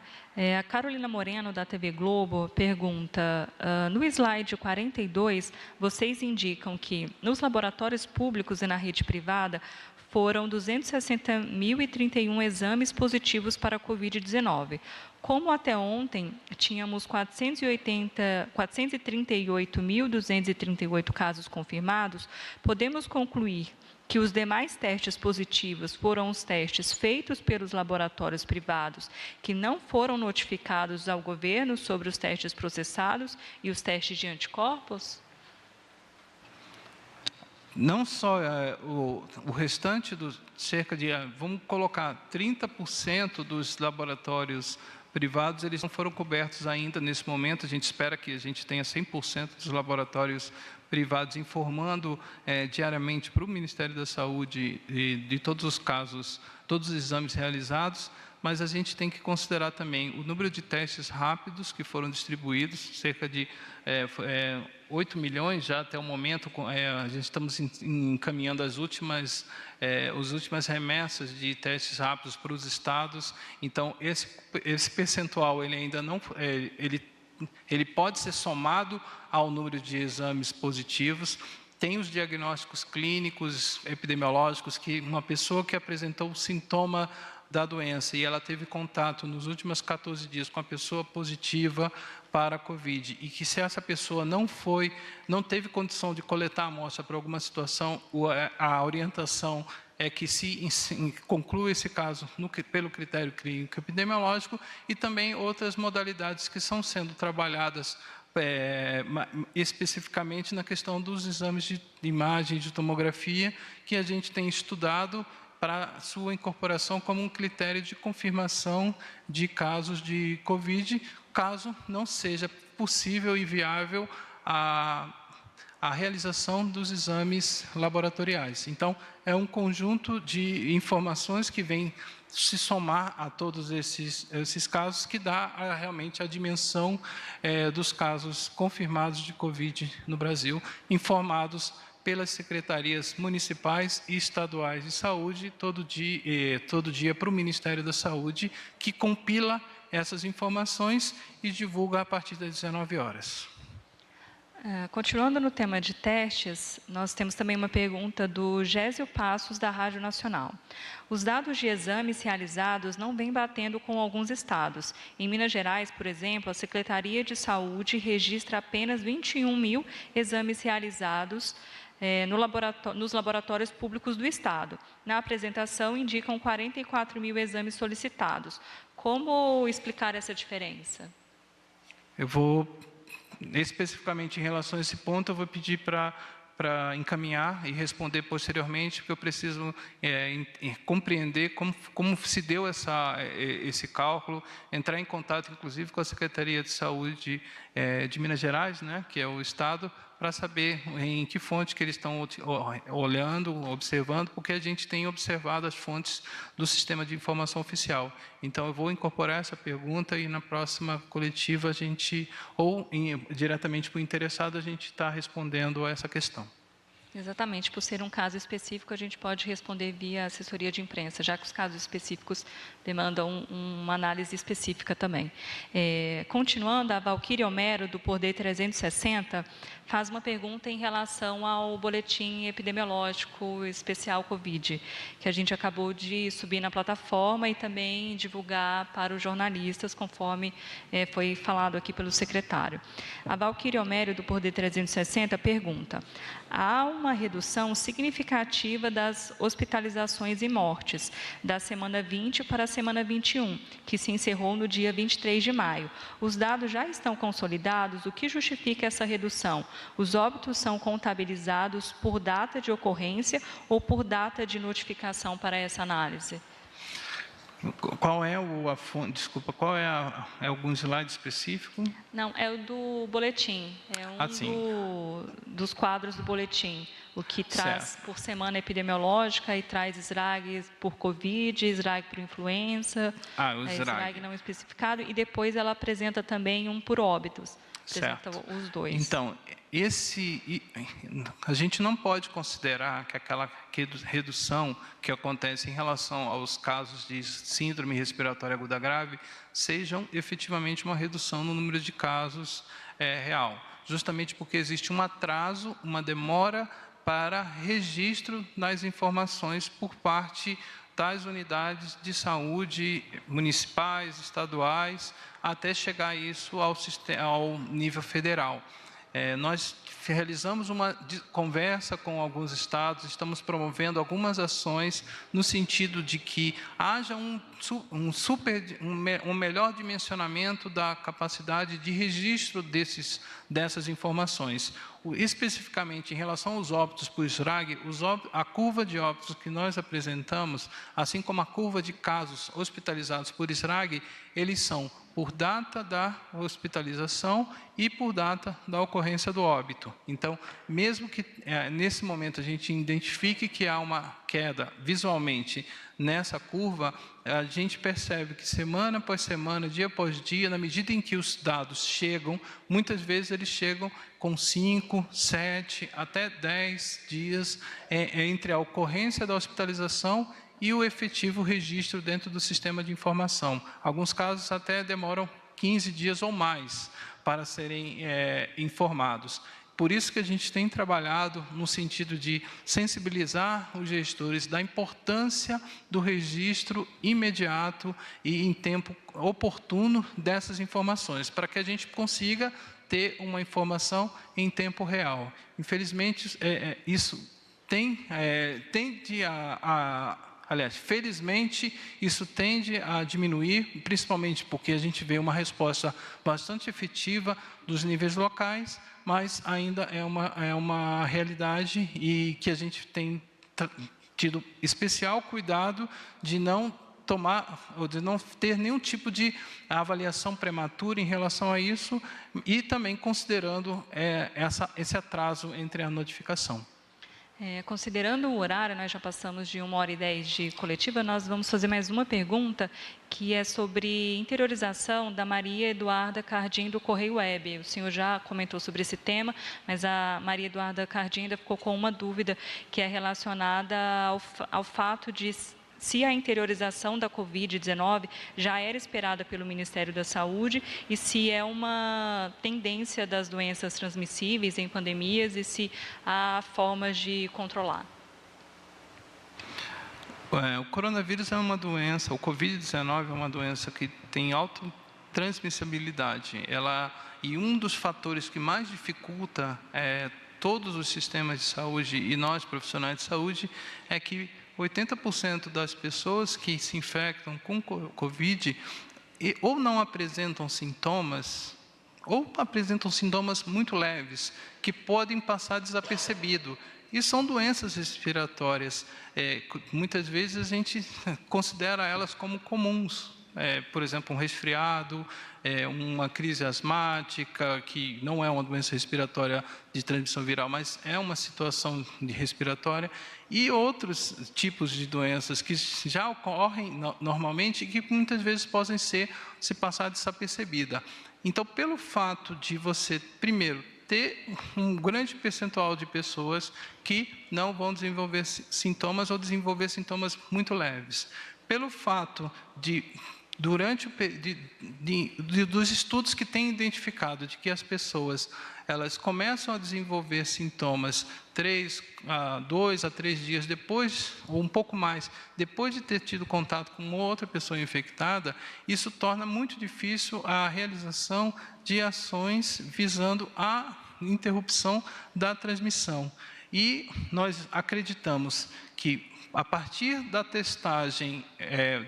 A Carolina Moreno, da TV Globo, pergunta, no slide 42, vocês indicam que nos laboratórios públicos e na rede privada foram 260.031 exames positivos para a Covid-19. Como até ontem tínhamos 438.238 casos confirmados, podemos concluir que os demais testes positivos foram os testes feitos pelos laboratórios privados que não foram notificados ao governo sobre os testes processados e os testes de anticorpos? não só o restante dos cerca de, vamos colocar 30% dos laboratórios privados, eles não foram cobertos ainda nesse momento. A gente espera que a gente tenha 100% dos laboratórios privados informando diariamente para o Ministério da Saúde de todos os casos, todos os exames realizados, mas a gente tem que considerar também o número de testes rápidos que foram distribuídos, cerca de 8 milhões já até o momento. A gente estamos encaminhando as últimas remessas de testes rápidos para os estados. Então, esse percentual, ele ainda não... Ele pode ser somado ao número de exames positivos. Tem os diagnósticos clínicos, epidemiológicos, que uma pessoa que apresentou o sintoma da doença e ela teve contato nos últimos 14 dias com a pessoa positiva para a Covid, e que se essa pessoa não teve condição de coletar a amostra por alguma situação, a orientação é que se conclua esse caso pelo critério clínico epidemiológico, e também outras modalidades que estão sendo trabalhadas especificamente na questão dos exames de imagem de tomografia, que a gente tem estudado para sua incorporação como um critério de confirmação de casos de Covid, caso não seja possível e viável a realização dos exames laboratoriais. Então, é um conjunto de informações que vem se somar a todos esses casos, que dá realmente a dimensão dos casos confirmados de Covid no Brasil, informados pelas secretarias municipais e estaduais de saúde, todo dia para o Ministério da Saúde, que compila essas informações e divulga a partir das 19 horas. Continuando no tema de testes, nós temos também uma pergunta do Gésio Passos, da Rádio Nacional. Os dados de exames realizados não vêm batendo com alguns estados. Em Minas Gerais, por exemplo, a Secretaria de Saúde registra apenas 21 mil exames realizados nos laboratórios públicos do Estado. Na apresentação, indicam 44 mil exames solicitados. Como explicar essa diferença? Eu vou, especificamente em relação a esse ponto, eu vou pedir para encaminhar e responder posteriormente, porque eu preciso compreender como se deu esse cálculo, entrar em contato, inclusive, com a Secretaria de Saúde de Minas Gerais, né, que é o Estado, para saber em que fonte que eles estão olhando, observando, porque a gente tem observado as fontes do Sistema de Informação Oficial. Então, eu vou incorporar essa pergunta e na próxima coletiva a gente, ou diretamente para o interessado, a gente está respondendo a essa questão. Exatamente, por ser um caso específico, a gente pode responder via assessoria de imprensa, já que os casos específicos demandam uma análise específica também. Continuando, a Valquíria Homero, do Poder 360, faz uma pergunta em relação ao boletim epidemiológico especial Covid, que a gente acabou de subir na plataforma e também divulgar para os jornalistas, conforme foi falado aqui pelo secretário. A Valquíria Homero, do Poder 360, pergunta: há uma redução significativa das hospitalizações e mortes, da semana 20 para a semana 21, que se encerrou no dia 23 de maio. Os dados já estão consolidados, o que justifica essa redução? Os óbitos são contabilizados por data de ocorrência ou por data de notificação para essa análise? Qual é a fonte? Desculpa, qual é algum slide específico? Não, é o do boletim, dos quadros do boletim, o que traz por semana epidemiológica e traz SRAG por Covid, SRAG por influenza, o SRAG não especificado, e depois ela apresenta também um por óbitos. Apresenta os dois. Então, a gente não pode considerar que aquela redução que acontece em relação aos casos de síndrome respiratória aguda grave sejam efetivamente uma redução no número de casos real, justamente porque existe um atraso, uma demora para registro das informações por parte das unidades de saúde municipais, estaduais, até chegar isso ao nível federal. Nós realizamos uma conversa com alguns estados, estamos promovendo algumas ações no sentido de que haja um melhor dimensionamento da capacidade de registro dessas informações. Especificamente em relação aos óbitos por SRAG, a curva de óbitos que nós apresentamos, assim como a curva de casos hospitalizados por SRAG, eles são por data da hospitalização e por data da ocorrência do óbito. Então, mesmo que nesse momento a gente identifique que há uma queda visualmente nessa curva, a gente percebe que semana após semana, dia após dia, na medida em que os dados chegam, muitas vezes eles chegam com 5, 7, até 10 dias entre a ocorrência da hospitalização e o efetivo registro dentro do sistema de informação. Alguns casos até demoram 15 dias ou mais para serem informados. Por isso que a gente tem trabalhado no sentido de sensibilizar os gestores da importância do registro imediato e em tempo oportuno dessas informações, para que a gente consiga ter uma informação em tempo real. Infelizmente, isso aliás, felizmente, isso tende a diminuir, principalmente porque a gente vê uma resposta bastante efetiva dos níveis locais, mas ainda é uma realidade e que a gente tem tido especial cuidado de não tomar, ou de não ter nenhum tipo de avaliação prematura em relação a isso e também considerando esse atraso entre a notificação. Considerando o horário, nós já passamos de 1h10 de coletiva, nós vamos fazer mais uma pergunta, que é sobre interiorização da Maria Eduarda Cardim do Correio Web. O senhor já comentou sobre esse tema, mas a Maria Eduarda Cardim ainda ficou com uma dúvida, que é relacionada ao fato de se a interiorização da Covid-19 já era esperada pelo Ministério da Saúde e se é uma tendência das doenças transmissíveis em pandemias e se há formas de controlar. O coronavírus é uma doença, o Covid-19 é uma doença que tem alta transmissibilidade. E um dos fatores que mais dificulta todos os sistemas de saúde e nós, profissionais de saúde, é que 80% das pessoas que se infectam com Covid ou não apresentam sintomas, ou apresentam sintomas muito leves, que podem passar desapercebido. E são doenças respiratórias. Muitas vezes a gente considera elas como comuns. Por exemplo, um resfriado, uma crise asmática, que não é uma doença respiratória de transmissão viral, mas é uma situação de respiratória, e outros tipos de doenças que já ocorrem normalmente e que muitas vezes podem se passar desapercebida. Então, pelo fato de você, primeiro, ter um grande percentual de pessoas que não vão desenvolver sintomas ou desenvolver sintomas muito leves, pelo fato de dos estudos que têm identificado de que as pessoas elas começam a desenvolver sintomas 2 a 3 dias depois, ou um pouco mais, depois de ter tido contato com outra pessoa infectada, isso torna muito difícil a realização de ações visando a interrupção da transmissão. E nós acreditamos que, a partir da testagem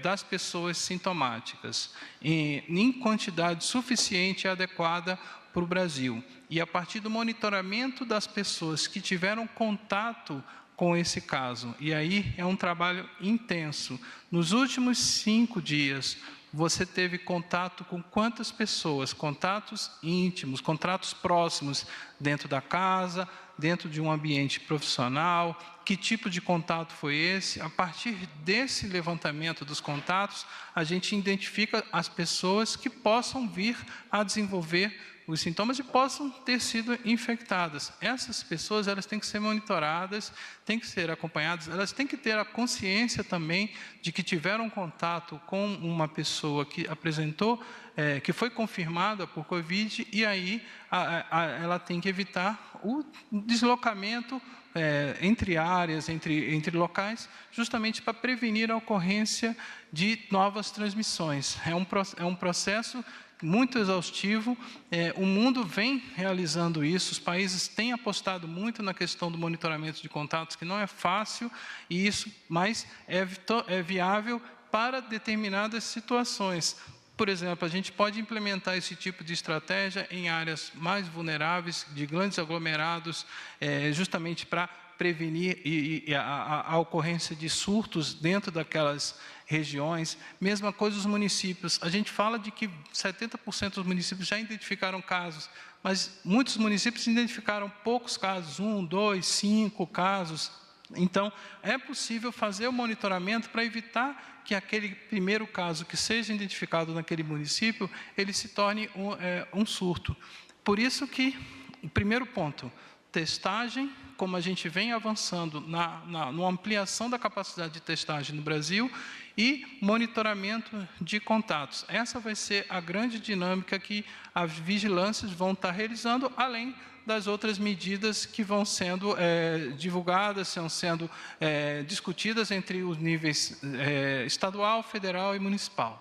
das pessoas sintomáticas em quantidade suficiente e adequada para o Brasil, e a partir do monitoramento das pessoas que tiveram contato com esse caso, e aí é um trabalho intenso. Nos últimos 5 dias, você teve contato com quantas pessoas? Contatos íntimos, contatos próximos dentro da casa, dentro de um ambiente profissional. Que tipo de contato foi esse? A partir desse levantamento dos contatos, a gente identifica as pessoas que possam vir a desenvolver os sintomas e possam ter sido infectadas. Essas pessoas, elas têm que ser monitoradas, têm que ser acompanhadas, elas têm que ter a consciência também de que tiveram contato com uma pessoa que apresentou, que foi confirmada por Covid, e aí ela tem que evitar o deslocamento entre áreas, entre locais, justamente para prevenir a ocorrência de novas transmissões. É um processo muito exaustivo, o mundo vem realizando isso, os países têm apostado muito na questão do monitoramento de contatos, que não é fácil, mas é viável para determinadas situações. Por exemplo, a gente pode implementar esse tipo de estratégia em áreas mais vulneráveis, de grandes aglomerados, justamente para prevenir a ocorrência de surtos dentro daquelas regiões. Mesma coisa os municípios. A gente fala de que 70% dos municípios já identificaram casos, mas muitos municípios identificaram poucos casos, 1, 2, 5 casos. Então, é possível fazer o monitoramento para evitar que aquele primeiro caso que seja identificado naquele município, ele se torne um surto. Por isso que, o primeiro ponto, testagem, como a gente vem avançando na ampliação da capacidade de testagem no Brasil, e monitoramento de contatos. Essa vai ser a grande dinâmica que as vigilâncias vão estar realizando, além das outras medidas que vão sendo divulgadas, vão sendo discutidas entre os níveis estadual, federal e municipal.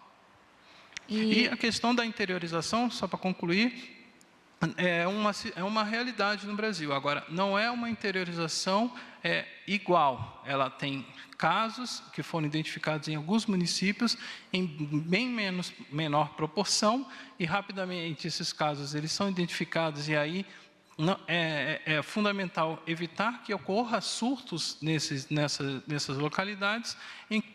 E a questão da interiorização, só para concluir, é uma realidade no Brasil. Agora, não é uma interiorização igual. Ela tem casos que foram identificados em alguns municípios em bem menor proporção, e rapidamente esses casos eles são identificados, e aí é fundamental evitar que ocorra surtos nessas localidades,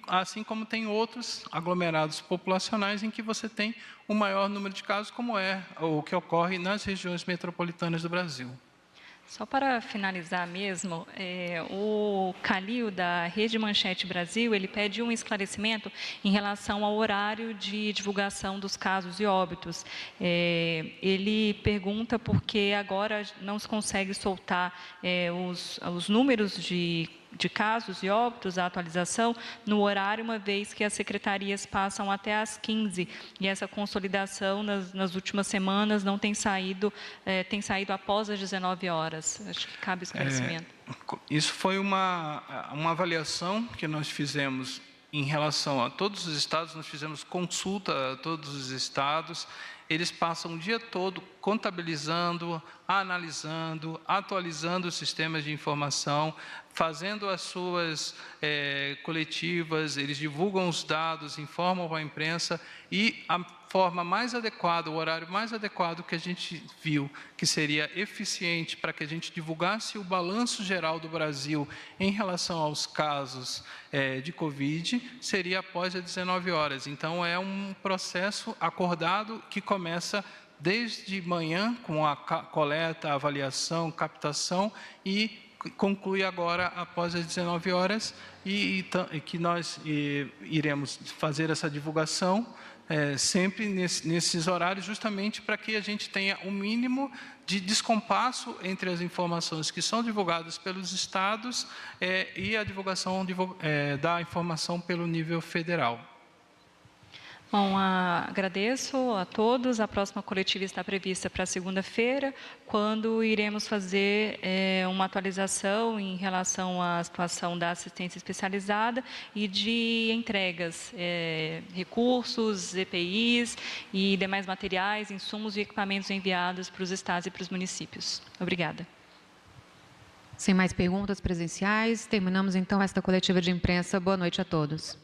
assim como tem outros aglomerados populacionais em que você tem um maior número de casos, como é o que ocorre nas regiões metropolitanas do Brasil. Só para finalizar mesmo, o Calil da Rede Manchete Brasil, ele pede um esclarecimento em relação ao horário de divulgação dos casos e óbitos. Ele pergunta por que agora não se consegue soltar os números de casos e óbitos, a atualização, no horário, uma vez que as secretarias passam até às 15, e essa consolidação nas últimas semanas não tem saído, tem saído após as 19 horas. Acho que cabe esclarecimento. Isso foi uma avaliação que nós fizemos em relação a todos os estados, nós fizemos consulta a todos os estados. Eles passam o dia todo contabilizando, analisando, atualizando os sistemas de informação, fazendo as suas coletivas, eles divulgam os dados, informam a imprensa, e a forma mais adequada, o horário mais adequado que a gente viu, que seria eficiente para que a gente divulgasse o balanço geral do Brasil em relação aos casos de Covid, seria após as 19 horas. Então, é um processo acordado que começa desde manhã, com a coleta, avaliação, captação, e conclui agora após as 19 horas, e que nós iremos fazer essa divulgação sempre nesses horários, justamente para que a gente tenha um mínimo de descompasso entre as informações que são divulgadas pelos estados e a divulgação da informação pelo nível federal. Bom, agradeço a todos. A próxima coletiva está prevista para segunda-feira, quando iremos fazer uma atualização em relação à situação da assistência especializada e de entregas, recursos, EPIs e demais materiais, insumos e equipamentos enviados para os estados e para os municípios. Obrigada. Sem mais perguntas presenciais, terminamos então esta coletiva de imprensa. Boa noite a todos.